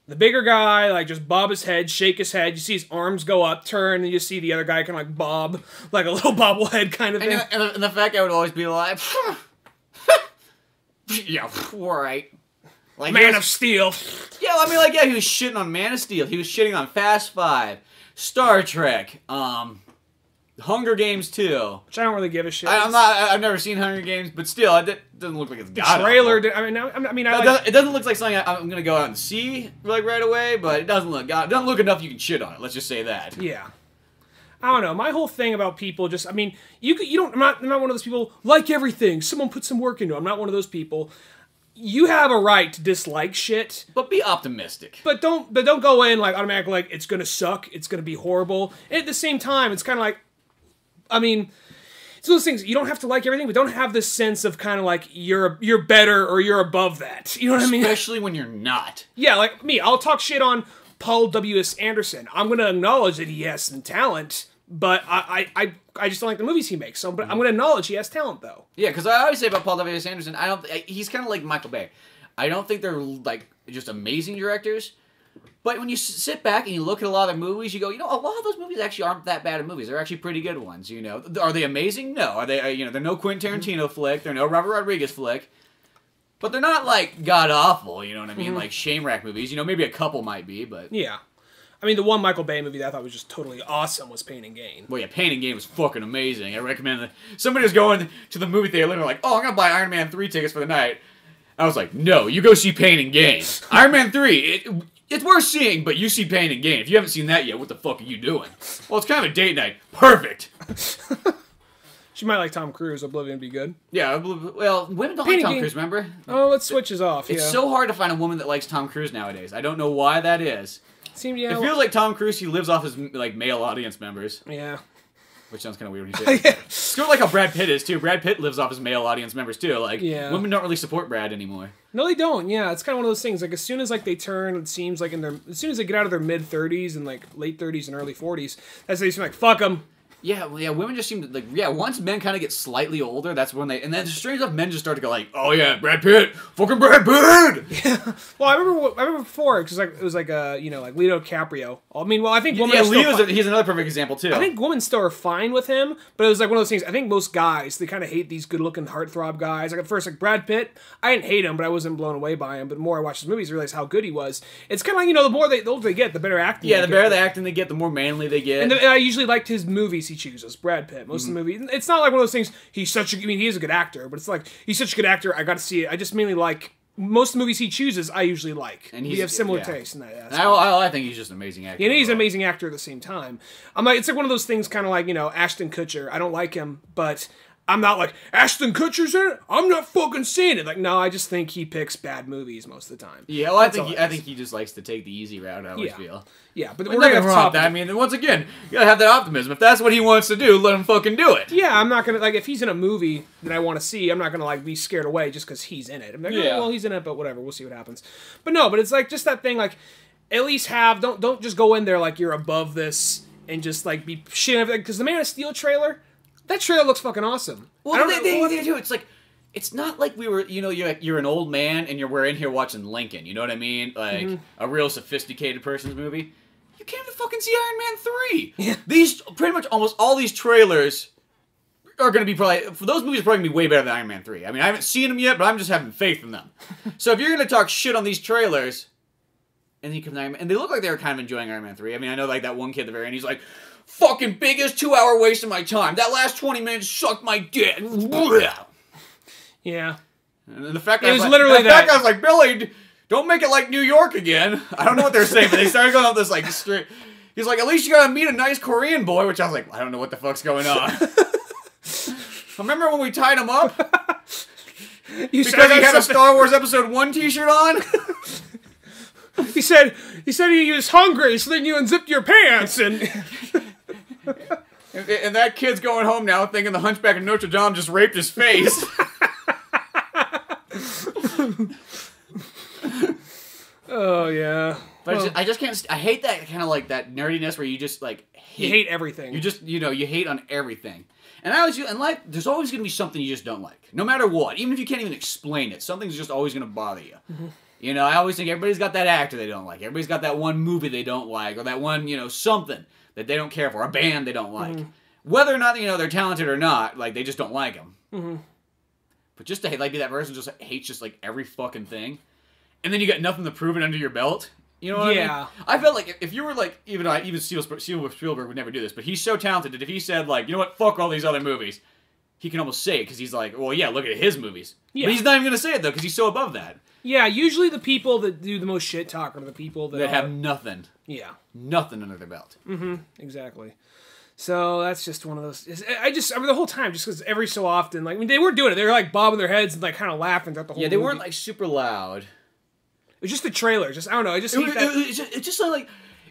The bigger guy, like, just bob his head, shake his head. You see his arms go up, turn, and you see the other guy kind of, like, bob, like a little bobblehead kind of thing. And the fat guy would always be like, yeah, right. Like, Man of Steel. Yeah, he was shitting on Man of Steel. He was shitting on Fast 5, Star Trek, Hunger Games 2. Which I don't really give a shit. I've never seen Hunger Games, but still, it doesn't look like it's the trailer. It doesn't look like something I'm gonna go out and see like right away, but it doesn't look enough you can shit on it. Let's just say that. Yeah. I don't know. My whole thing about people just, I'm not one of those people like everything. Someone put some work into it. I'm not one of those people. You have a right to dislike shit, but be optimistic. But don't go in like automatically like it's gonna suck. It's gonna be horrible. And at the same time, it's kind of like. It's one of those things, you don't have to like everything, but don't have this sense of kind of like, you're better or you're above that. You know what I mean? Especially when you're not. Yeah, like me, I'll talk shit on Paul W.S. Anderson. I'm going to acknowledge that he has some talent, but I just don't like the movies he makes. So, but I'm going to acknowledge he has talent, though. Yeah, because I always say about Paul W.S. Anderson, he's kind of like Michael Bay. I don't think they're like just amazing directors. But when you sit back and you look at a lot of their movies, you go, you know, a lot of those movies actually aren't that bad of movies. They're actually pretty good ones, you know. Are they amazing? No. Are they, you know, they're no Quentin Tarantino flick. They're no Robert Rodriguez flick. But they're not, like, god-awful, you know what I mean? Like, shame rack movies. You know, maybe a couple might be, but... Yeah. I mean, the one Michael Bay movie that I thought was just totally awesome was Pain and Gain. Well, yeah, Pain and Gain was fucking amazing. I recommend that. Somebody was going to the movie theater and like, oh, I'm going to buy Iron Man 3 tickets for the night. I was like, no, you go see Pain and Gain. Iron Man 3, it's worth seeing, but you see Pain and Gain. If you haven't seen that yet, what the fuck are you doing? Well, it's kind of a date night. Perfect. She might like Tom Cruise. Oblivion would be good. Yeah, well, women don't like Tom Cruise, remember? Oh, let's switch us off. It's so hard to find a woman that likes Tom Cruise nowadays. I don't know why that is. It feels like Tom Cruise, he lives off his like male audience members. Yeah. Which sounds kind of weird when you say it. It's sort of like how Brad Pitt is, too. Brad Pitt lives off his male audience members, too. Like, women don't really support Brad anymore. No, they don't. Yeah, it's kind of one of those things. Like, as soon as, like, they turn, it seems like as soon as they get out of their mid-30s and, like, late 30s and early 40s, that's when they seem like, fuck them. Yeah, well, yeah, women just seem to, like, yeah, once men kind of get slightly older, that's when they, and then strange enough, men just start to go like, oh yeah, Brad Pitt, fucking Brad Pitt! Yeah. Well, I remember before, because like, it was like, you know, like Leonardo DiCaprio. I mean, well, I think women he's another perfect example, too. I think women still are fine with him, but it was like one of those things, I think most guys, they kind of hate these good-looking heartthrob guys. Like, at first, like, Brad Pitt, I didn't hate him, but I wasn't blown away by him, but the more I watched his movies, I realized how good he was. It's kind of like, you know, the older they get, the better acting the better the acting they get, the more manly they get. And I usually liked his movies he chooses, Brad Pitt. Most of the movie, it's not like one of those things. He is a good actor, but it's like he's such a good actor. I got to see it. I just mainly like most of the movies he chooses. I usually like, and we have similar tastes in that. I think he's just an amazing actor. Yeah, he's an amazing actor at the same time. I'm like, it's like one of those things, kind of like, you know, Ashton Kutcher. I don't like him, but I'm not like, Ashton Kutcher's in it? I'm not fucking seeing it. Like, no, I just think he picks bad movies most of the time. Yeah, well, I think he just likes to take the easy route, I always feel. Yeah, but we're not gonna stop that. I mean, once again, you gotta have that optimism. If that's what he wants to do, let him fucking do it. Yeah, I'm not gonna, like, if he's in a movie that I want to see, I'm not gonna, like, be scared away just because he's in it. I'm like, oh, well, he's in it, but whatever, we'll see what happens. But no, but it's like, just that thing, like, at least don't just go in there like you're above this and just, like, be shitting everything. Because the Man of Steel trailer, that trailer looks fucking awesome. Well, they do. It's like, it's not like we were, you know, you're an old man and we're in here watching Lincoln. You know what I mean? Like a real sophisticated person's movie. You came to fucking see Iron Man 3. Yeah. These pretty much almost all these trailers are going to be for those movies are probably going to be way better than Iron Man 3. I mean, I haven't seen them yet, but I'm just having faith in them. So if you're going to talk shit on these trailers, and you come to Iron Man, and they look like they were kind of enjoying Iron Man 3. I mean, I know like that one kid at the very end, he's like, fucking biggest 2-hour waste of my time. That last 20 minutes sucked my dick. Yeah. And the fact it was literally that. I was like, Billy, don't make it like New York again. I don't know what they're saying, but they started going off this like straight. He's like, at least you gotta meet a nice Korean boy, which I was like, I don't know what the fuck's going on. Remember when we tied him up? Because he had a Star Wars Episode 1 t-shirt on? He said he was hungry, so then you unzipped your pants and that kid's going home now thinking the Hunchback of Notre Dame just raped his face. Oh yeah. But I just can't. I hate that kind of like that nerdiness where you just like hate everything. You just you hate on everything. And I always in life, there's always going to be something you just don't like, no matter what. Even if you can't even explain it, something's just always going to bother you. Mm-hmm. You know, I always think everybody's got that actor they don't like. Everybody's got that one movie they don't like, or that one something that they don't care for, a band they don't like. Mm-hmm. Whether or not they're talented or not, like they just don't like them. Mm-hmm. But just to like be that person just hates just like every fucking thing, and then you got nothing to prove it under your belt. You know what I mean? I felt like if you were like even Spielberg would never do this, but he's so talented that if he said like, you know what, fuck all these other movies, he can almost say it because he's like, well, yeah, look at his movies. Yeah. But he's not even gonna say it though because he's so above that. Yeah, usually the people that do the most shit talk are the people that have nothing. Yeah, nothing under their belt. Mm-hmm. Exactly. So that's just one of those. I mean, the whole time, just because every so often, like, I mean, they weren't doing it. They were like bobbing their heads and like kind of laughing throughout the whole. Yeah, they movie. weren't like super loud. It was just the trailer. Just I don't know. I just hate that. It's just like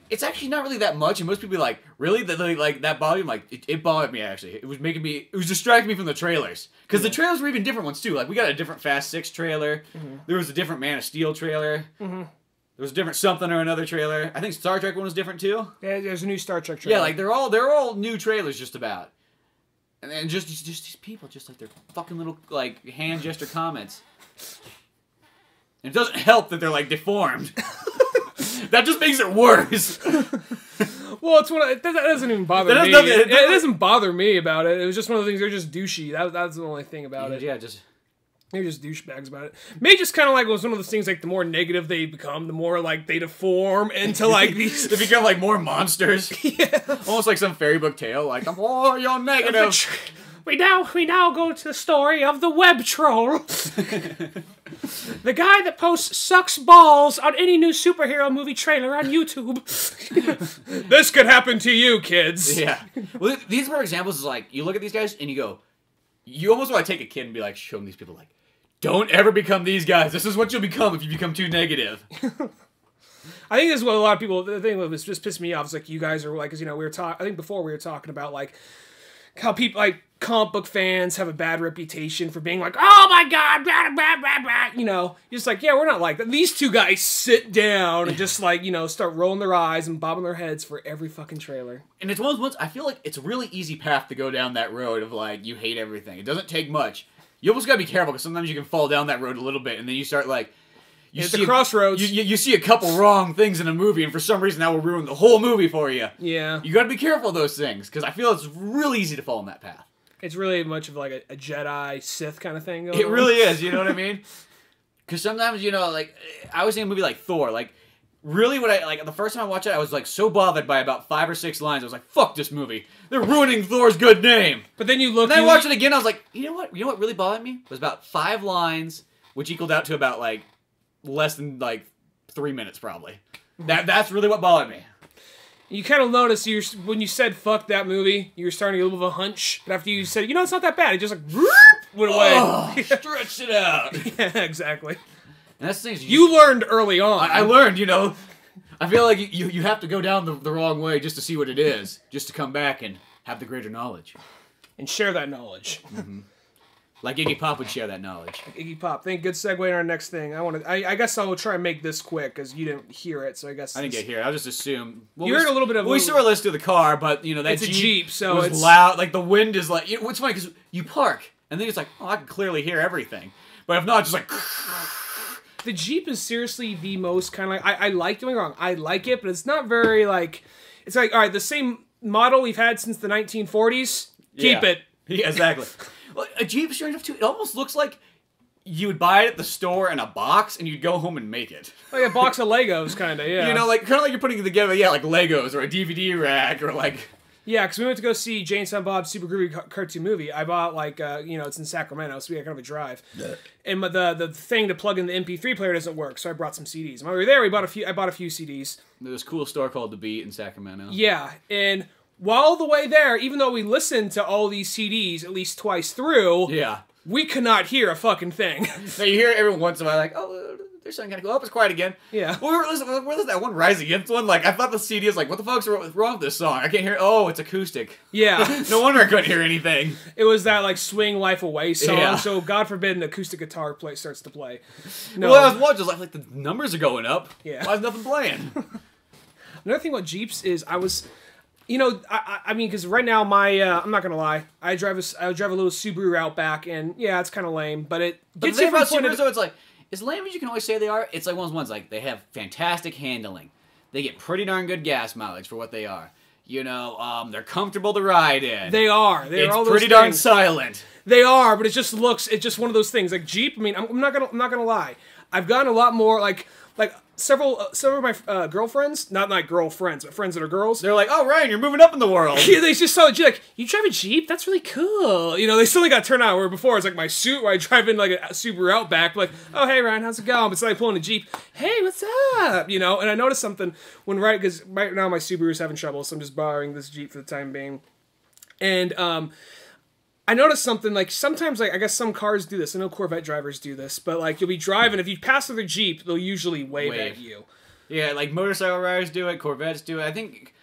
it's actually not really that much, and most people be like, really, like that bothered me. Like it bothered me actually. It was distracting me from the trailers because the trailers were even different ones too. Like we got a different Fast 6 trailer. Mm-hmm. There was a different Man of Steel trailer. Mm-hmm. There was a different something or another trailer. I think Star Trek one was different too. Yeah, there's a new Star Trek trailer. Yeah, like they're all new trailers just about. And just these people, just like their fucking little like hand gesture comments. And it doesn't help that they're like deformed. That just makes it worse. Well, it's that doesn't even bother me. It doesn't bother me about it. It was just one of the things. They're just douchey. That's the only thing about it. Yeah, they're just douchebags about it. Maybe just kind of like was one of those things. Like the more negative they become, the more like they deform into like these. They become like more monsters. Yeah, almost like some fairy book tale. Like you're negative. We now go to the story of the web troll. The guy that posts sucks balls on any new superhero movie trailer on YouTube. This could happen to you, kids. Yeah. Well, these are examples is like, you look at these guys and you go, you almost want to take a kid and be like, show them these people like, don't ever become these guys. This is what you'll become if you become too negative. I think this is what a lot of people, the thing that was just pissed me off is like, you guys are like, because, you know, I think before we were talking about like, how people, like, comic book fans have a bad reputation for being like, oh my god, blah, blah, blah, blah. You know, just like, yeah, we're not like that. These two guys sit down and just like, you know, start rolling their eyes and bobbing their heads for every fucking trailer. And it's one of those ones, I feel like it's a really easy path to go down that road of like, you hate everything. It doesn't take much. You almost gotta be careful because sometimes you can fall down that road a little bit and then you start like, you see the crossroads. You see a couple wrong things in a movie, and for some reason that will ruin the whole movie for you. Yeah. You gotta be careful of those things, because I feel it's really easy to fall in that path. It's really much of like a Jedi Sith kind of thing going on. It really is, you know what I mean? Because sometimes, you know, like, I was in a movie like Thor, like, really what like, the first time I watched it, I was like so bothered by about 5 or 6 lines, I was like, fuck this movie. They're ruining Thor's good name. But then you look... And then I watched it again, I was like, you know what really bothered me? It was about 5 lines, which equaled out to about, like, less than, like, 3 minutes, probably. That's really what bothered me. You kind of notice when you said "fuck that movie," you were starting to get a little bit of a hunch. But after you said, "You know, it's not that bad," it just like went away. Oh, stretched it out. Yeah, exactly. And that's the thing. You learned early on. I learned, you know. I feel like you have to go down the wrong way just to see what it is, just to come back and have the greater knowledge. And share that knowledge. Mm-hmm. Like Iggy Pop would share that knowledge. Iggy Pop. Think good segue in our next thing. I guess I will try and make this quick because you didn't hear it, so I guess I didn't get here. I'll just assume. Well, you heard a little bit of. Well, we saw a list through the car, but you know that it's a Jeep, so was it's loud. Like the wind is like. You know, what's funny because you park and then it's like, oh, I can clearly hear everything, but if not, just like. The Jeep is seriously the most kind of like I like. Don't get me wrong, I like it, but it's not very like. It's like all right, the same model we've had since the 1940s. Keep it. Yeah, exactly. Well, a Jeep, strange enough, too, it almost looks like you would buy it at the store in a box and you'd go home and make it. Like a box of Legos, kind of, yeah. You know, like kind of like you're putting it together, yeah, like Legos or a DVD rack or like... Yeah, because we went to go see Jane Silent Bob's Super Groovy cartoon movie. I bought, like, you know, it's in Sacramento, so we had kind of a drive. Yeah. And the thing to plug in the MP3 player doesn't work, so I brought some CDs. While we were there, I bought a few CDs. There's this cool store called The Beat in Sacramento. Yeah, and... While the way there, even though we listened to all these CDs at least twice through, yeah, we could not hear a fucking thing. Now you hear it every once in a while, like, oh, there's something kind of cool. Oh, it's quiet again. Yeah. Well, we're listening to that one Rise Against one. Like, I thought the CD was like, what the fuck's wrong with this song? I can't hear. Oh, it's acoustic. Yeah. No wonder I couldn't hear anything. It was that like Swing Life Away song. Yeah. So God forbid an acoustic guitar starts to play. No. Well, I was watching, like the numbers are going up. Yeah. Why is nothing playing? Another thing about Jeeps is you know, I mean, because right now I'm not gonna lie, I drive a little Subaru Outback, and yeah, it's kind of lame, but it gets the thing you about from Subarus, though, it's like, as lame as you can always say they are, it's like one of those ones, like, they have fantastic handling. They get pretty darn good gas mileage for what they are. You know, they're comfortable to ride in. They are. It's all those pretty darn silent. They are, but it's just one of those things. Like Jeep, I mean, I'm not gonna lie. I've gotten a lot more like several of my girlfriends, not like girlfriends, but friends that are girls. They're like, oh, Ryan, you're moving up in the world. Yeah, they just saw a Jeep, like, you drive a Jeep? That's really cool. You know, they still got turned out where before it's like my suit where I drive in like a Subaru Outback, like, oh, hey, Ryan, how's it going? But it's like pulling a Jeep, hey, what's up? You know, and I noticed something because right now my Subaru's having trouble, so I'm just borrowing this Jeep for the time being. And, I noticed something, like, sometimes, like, I guess some cars do this. I know Corvette drivers do this, but, like, you'll be driving. If you pass another Jeep, they'll usually wave at you. Yeah, like, motorcycle riders do it, Corvettes do it. I think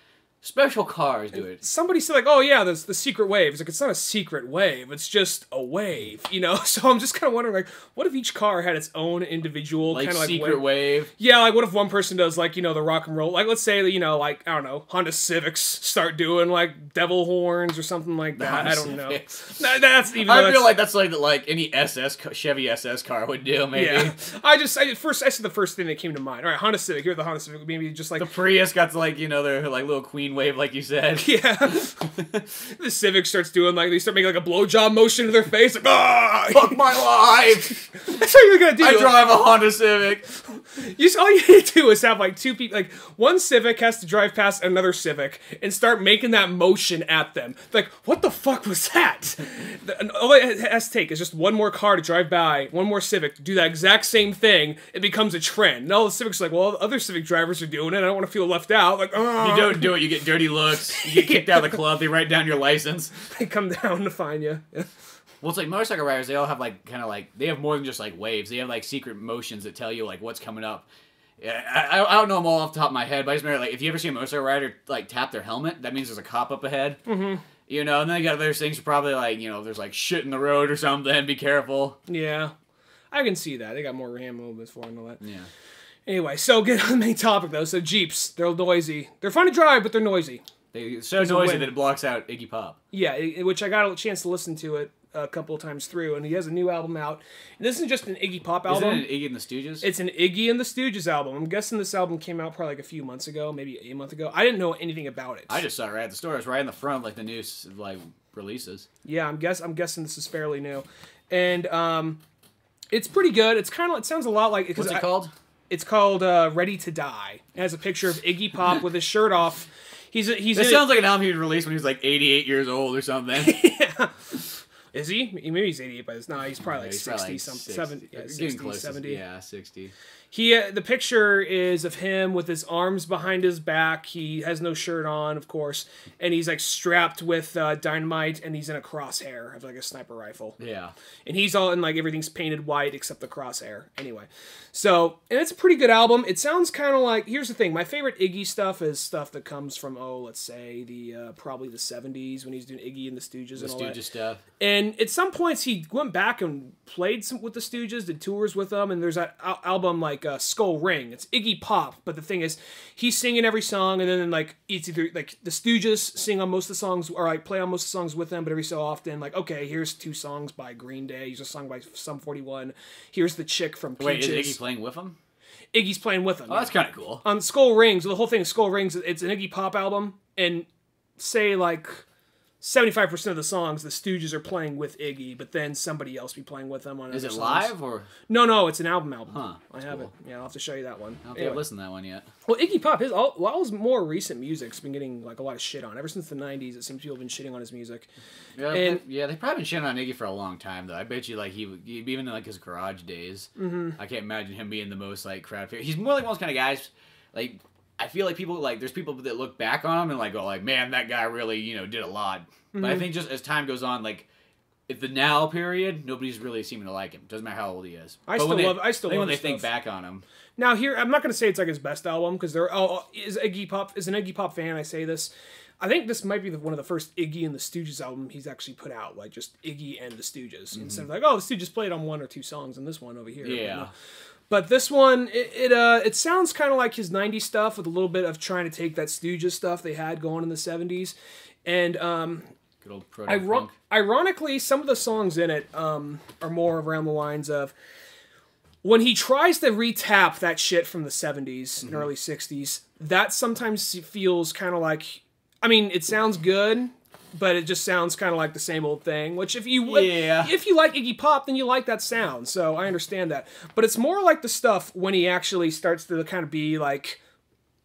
Special cars do it. Somebody said, like, oh, yeah, there's the secret wave. It's like, it's not a secret wave. It's just a wave, you know? So I'm just kind of wondering, like, what if each car had its own individual Like, kind of, like, secret wave? Yeah, like, what if one person does, like, you know, the rock and roll? Like, let's say, you know, like, I don't know, Honda Civics start doing, like, devil horns or something like that. I don't know. That's even I feel like that's, like any Chevy SS car would do, maybe. Yeah. I said the first thing that came to mind. All right, Honda Civic. Here's the Honda Civic. Maybe just, like... The Prius got, like, you know, their, like, little queen wave, like you said. Yeah. The Civic starts doing, like, they start making, like, a blowjob motion to their face. Like, ah! Fuck my life! That's what you're gonna do. I drive a Honda Civic. All you need to do is have, like, two people, like, one Civic has to drive past another Civic and start making that motion at them. Like, what the fuck was that? All it has to take is just one more car to drive by, one more Civic to do that exact same thing. It becomes a trend. And all the Civics are like, well, other Civic drivers are doing it. I don't want to feel left out. Like, oh. You don't do it, you get dirty looks. You get kicked out of the club. They write down your license. They come down to find you. Yeah. Well, it's like motorcycle riders. They all have like kind of like they have more than just like waves. They have like secret motions that tell you like what's coming up. Yeah, I don't know them all off the top of my head, but I just remember like if you ever see a motorcycle rider like tap their helmet, that means there's a cop up ahead. Mm-hmm. You know, and then you got other things probably like you know there's like shit in the road or something. Be careful. Yeah, I can see that. They got more hand movements for and all that. Yeah. Anyway, so get on the main topic though. So Jeeps, they're noisy. They're fun to drive, but they're noisy. They're so noisy that it blocks out Iggy Pop. Yeah, which I got a chance to listen to it a couple of times through, and he has a new album out. And this isn't just an Iggy Pop album. Isn't it an Iggy and the Stooges? It's an Iggy and the Stooges album. I'm guessing this album came out probably like a few months ago, maybe a month ago. I didn't know anything about it. I just saw it right at the store. It's right in the front, like the new like releases. Yeah, I'm guessing this is fairly new, and it's pretty good. It's kind of it sounds a lot like what's it called? It's called Ready to Die. It has a picture of Iggy Pop with his shirt off. This sounds like an album he released when he was like 88 years old or something. Yeah. Is he? Maybe he's 88 by this. No, he's probably like 60 something. 60, 70. Yeah, 60. The picture is of him with his arms behind his back. He has no shirt on, of course, and he's like strapped with dynamite, and he's in a crosshair of like a sniper rifle. Yeah. And he's all in like everything's painted white except the crosshair. Anyway, so and it's a pretty good album. It sounds kind of like here's the thing. My favorite Iggy stuff is stuff that comes from let's say the probably the 70s when he's doing Iggy and the Stooges and all that. Stooges stuff. And at some points he went back and played some with the Stooges, did tours with them, and there's that album like Skull Ring. It's Iggy Pop, but the thing is, he's singing every song, and then like it's either like the Stooges sing on most of the songs, or like play on most of the songs with them, but every so often, like okay, here's 2 songs by Green Day, here's a song by Sum 41, here's the chick from Peaches. Wait, is Iggy playing with them? Iggy's playing with them. Oh, that's kind of cool. On Skull Rings, the whole thing is Skull Rings. It's an Iggy Pop album, and say like 75% of the songs the Stooges are playing with Iggy, but then somebody else be playing with them on other songs. Is it live or? No, it's an album. Huh. I have it. Yeah, I'll have to show you that one. I don't think I've listened to that one yet. Well, Iggy Pop, all his more recent music's been getting like a lot of shit on. Ever since the 90s, it seems people have been shitting on his music. Yeah, they've probably been shitting on Iggy for a long time, though. I bet you, like, he even in, like, his garage days, I can't imagine him being the most, like, crowd favorite. He's more like one of those kind of guys, like, I feel like people, like, there's people that look back on him and, like, go, like, man, that guy really, you know, did a lot. But I think just as time goes on, like, at the now period, nobody's really seeming to like him. Doesn't matter how old he is. I still love when they think back on him. Now here, I'm not going to say it's like his best album because is an Iggy Pop fan. I say this. I think this might be one of the first Iggy and the Stooges album he's actually put out, like just Iggy and the Stooges instead of like the Stooges played on 1 or 2 songs and this one over here. Yeah. But this one, it sounds kind of like his 90s stuff with a little bit of trying to take that Stooges stuff they had going in the 70s. And good old proto-funk. Ironically, some of the songs in it are more around the lines of when he tries to re-tap that shit from the 70s and early 60s, that sometimes feels kind of like, I mean, it sounds good, but it just sounds kind of like the same old thing, which if you like Iggy Pop, then you like that sound, so I understand that. But it's more like the stuff when he actually starts to kind of be like,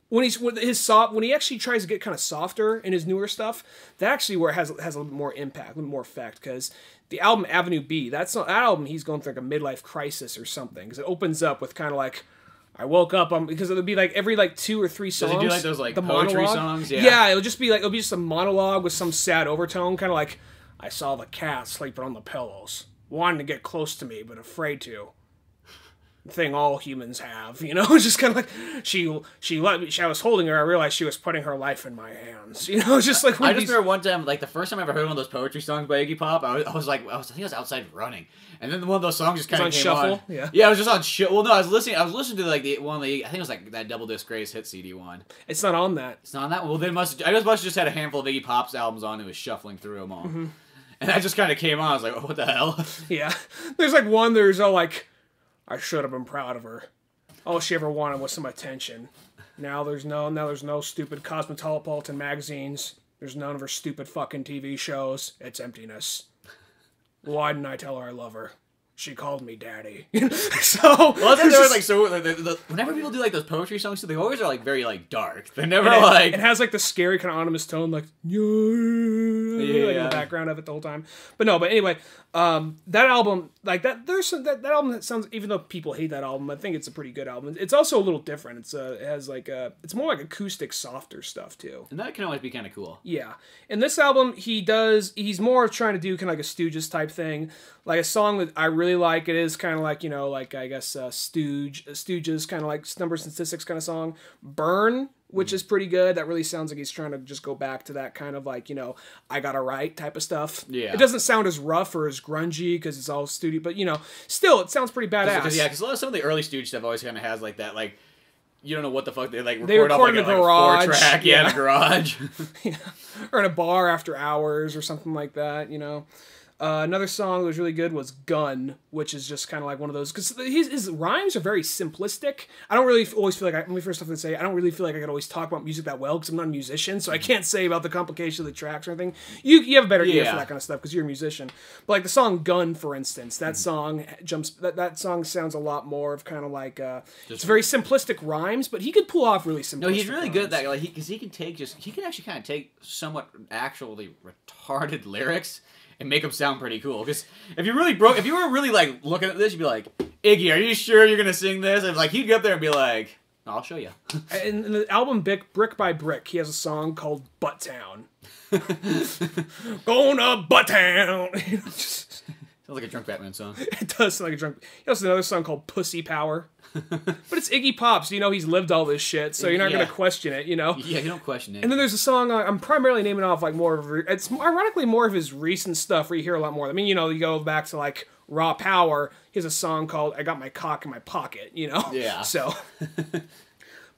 when he actually tries to get kind of softer in his newer stuff, that actually where it has a little more impact, a little more effect, because the album Avenue B, that album he's going through like a midlife crisis or something, because it opens up with kind of like, I woke up because it'll be like every like 2 or 3 songs. Does he do like those like the poetry monologue. Songs? Yeah. Yeah, it'll be just a monologue with some sad overtone, kind of like, I saw the cat sleeping on the pillows, wanting to get close to me but afraid to. thing all humans have, you know. Just kind of like I was holding her. I realized she was putting her life in my hands, you know. Just like I just remember one time, like the first time I ever heard one of those poetry songs by Iggy Pop, I think I was outside running, and then one of those songs just kind of came shuffle. on. Yeah, I was just on shuffle. Well, no, I was listening to like I think it was like that Double Disc Grace hit CD one. It's not on that. It's not on that one. Well, then must have just had a handful of Iggy Pop's albums on and was shuffling through them all. And that just kind of came on. I was like, oh, what the hell? Yeah. There's like one, there's all like, I should have been proud of her. All she ever wanted was some attention. Now there's no stupid Cosmopolitan magazines. There's none of her stupid fucking TV shows. It's emptiness. Why didn't I tell her I love her? She called me daddy. So well, I think whenever people do like those poetry songs, they always are like very like dark. They're never like it has like the scary kind of ominous tone, like in the background of it the whole time. But anyway, that album like that. There's that album that sounds. Even though people hate that album, I think it's a pretty good album. It's also a little different. It has like it's more like acoustic, softer stuff too. And that can always be kind of cool. Yeah. In this album, he's more trying to do kind of like a Stooges type thing. Like a song that I really like. It is kind of like, you know, like I guess Stooges kind of like Numbers and Statistics kind of song. Burn, which is pretty good. That really sounds like he's trying to just go back to that kind of like, you know, I gotta write type of stuff. Yeah. It doesn't sound as rough or as grungy because it's all studio, but you know, still it sounds pretty badass. Because a lot of some of the early Stooge stuff always kind of has like that, like, you don't know what the fuck they like. They record in a garage. 4-track, in a garage. Yeah. Or in a bar after hours or something like that, you know. Another song that was really good was Gun, which is just kind of like one of those, because his rhymes are very simplistic. I don't really always feel like, let me first off say, I don't really feel like I could always talk about music that well, because I'm not a musician, so I can't say about the complication of the tracks or anything. You have a better ear for that kind of stuff, because you're a musician. But like the song Gun, for instance, that song that song sounds a lot more of kind of like, it's very simplistic rhymes, but he could pull off really simplistic. No, he's really rhymes. good at that, like, because he can actually kind of take somewhat actually retarded lyrics and make them sound pretty cool. Because if you were really like looking at this, you'd be like, Iggy, are you sure you're gonna sing this? And like he'd get up there and be like, I'll show you. In the album Brick by Brick, he has a song called Butt Town. Gonna Butt Town. Sounds like a drunk Batman song. It does sound like a drunk. He has another song called Pussy Power. But it's Iggy Pop, so you know he's lived all this shit, so you're not going to question it, you know? Yeah, you don't question it. And then there's a song, I'm primarily naming off like more of, it's ironically more of his recent stuff where you hear a lot more. I mean, you know, you go back to like Raw Power, he has a song called I Got My Cock in My Pocket, you know? Yeah. So...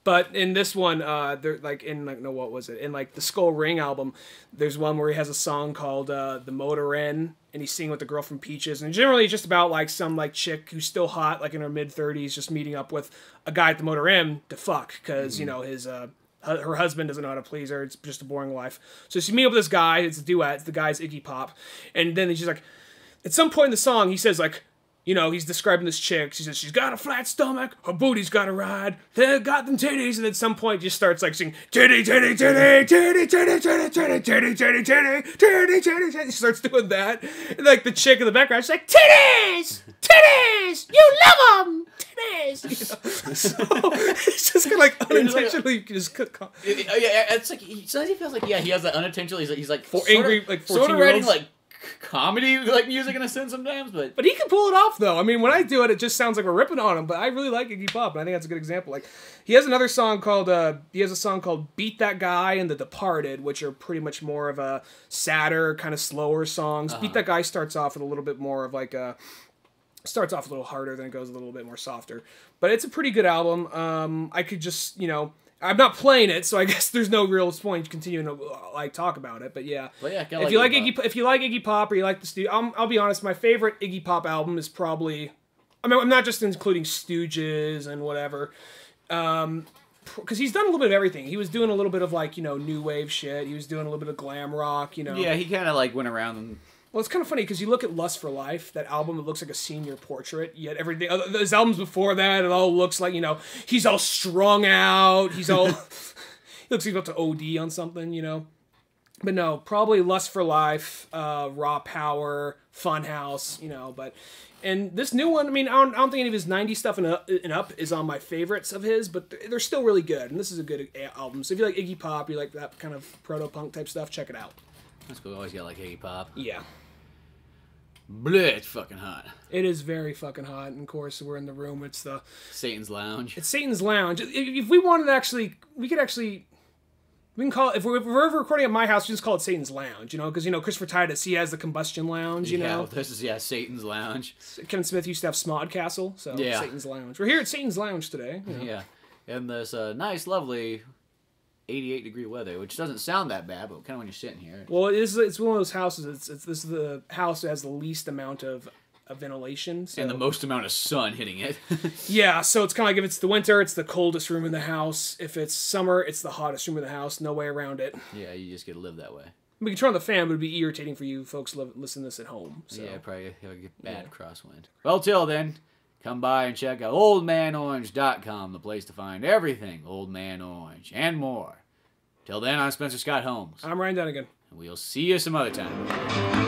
But in this one, they're like in like what was it? In like the Skull Ring album, there's one where he has a song called "The Motor Inn," and he's singing with the girl from Peaches, and generally just about like some like chick who's still hot, like in her mid-30s, just meeting up with a guy at the Motor Inn to fuck because you know his her husband doesn't know how to please her. It's just a boring life. So she meet up with this guy. It's a duet. It's the guy's Iggy Pop, and then she's like, at some point in the song, he says like. You know, he's describing this chick. She says, she's got a flat stomach, her booty's got a ride, they got them titties, and at some point just starts like singing, titty, titty, titty, titty, titty, titty, titty, titty, titty, titty, titty, titty, titty. She starts doing that. And like the chick in the background, she's like, titties! Titties! You love them! Titties! You know? So it's just kind of like unintentionally just... Yeah, it's like, sometimes he feels like, he has that unintentionally, he's like angry, like 14-year-olds. Sort of writing like, comedy like music in a sense sometimes, but he can pull it off though. I mean, when I do it, it just sounds like we're ripping on him. But I really like Iggy Pop, and I think that's a good example. Like, he has another song called "Beat That Guy" and "The Departed," which are pretty much more of a sadder, kind of slower songs. "Beat That Guy" starts off with a little bit more of like a. Starts off a little harder, then it goes a little bit more softer. But it's a pretty good album. I could just, you know. I'm not playing it, so I guess there's no real point continuing to like talk about it. But yeah, if you like Iggy Pop or you like the Stooges, I'll be honest. My favorite Iggy Pop album is probably, I mean, I'm not just including Stooges and whatever, because he's done a little bit of everything. He was doing a little bit of like, you know, new wave shit. He was doing a little bit of glam rock. You know. Yeah, he kind of like went around and. Well, it's kind of funny because you look at Lust for Life, that album, it looks like a senior portrait, yet everything, his albums before that, it all looks like, you know, he's all strung out, he looks like he's about to OD on something, you know. But no, probably Lust for Life, Raw Power, Funhouse, you know, and this new one, I mean, I don't think any of his 90s stuff and up is on my favorites of his, but they're still really good, and this is a good album. So if you like Iggy Pop, you like that kind of proto-punk type stuff, check it out. That's cool, always got like Iggy Pop. Yeah. Bleh, it's fucking hot. It is very fucking hot, and of course we're in the room. It's Satan's Lounge. It's Satan's Lounge. If we wanted to actually, we can call it, if we're ever recording at my house, we just call it Satan's Lounge, because, Christopher Titus, he has the Combustion Lounge, Yeah, this is, Satan's Lounge. Kevin Smith used to have Smod Castle, so yeah. Satan's Lounge. We're here at Satan's Lounge today. Yeah, and this nice, lovely 88-degree weather, which doesn't sound that bad, but kind of when you're sitting here. Well, it's one of those houses, this is the house that has the least amount of ventilation. So. And the most amount of sun hitting it. Yeah, so it's kind of like if it's the winter, it's the coldest room in the house. If it's summer, it's the hottest room in the house. No way around it. Yeah, you just get to live that way. We can turn on the fan, but it'd be irritating for you folks listening to this at home. So. Yeah, probably get bad crosswind. Well, till then, come by and check out oldmanorange.com, the place to find everything Old Man Orange and more. Till then, I'm Spencer Scott Holmes. I'm Ryan Dunigan. And we'll see you some other time.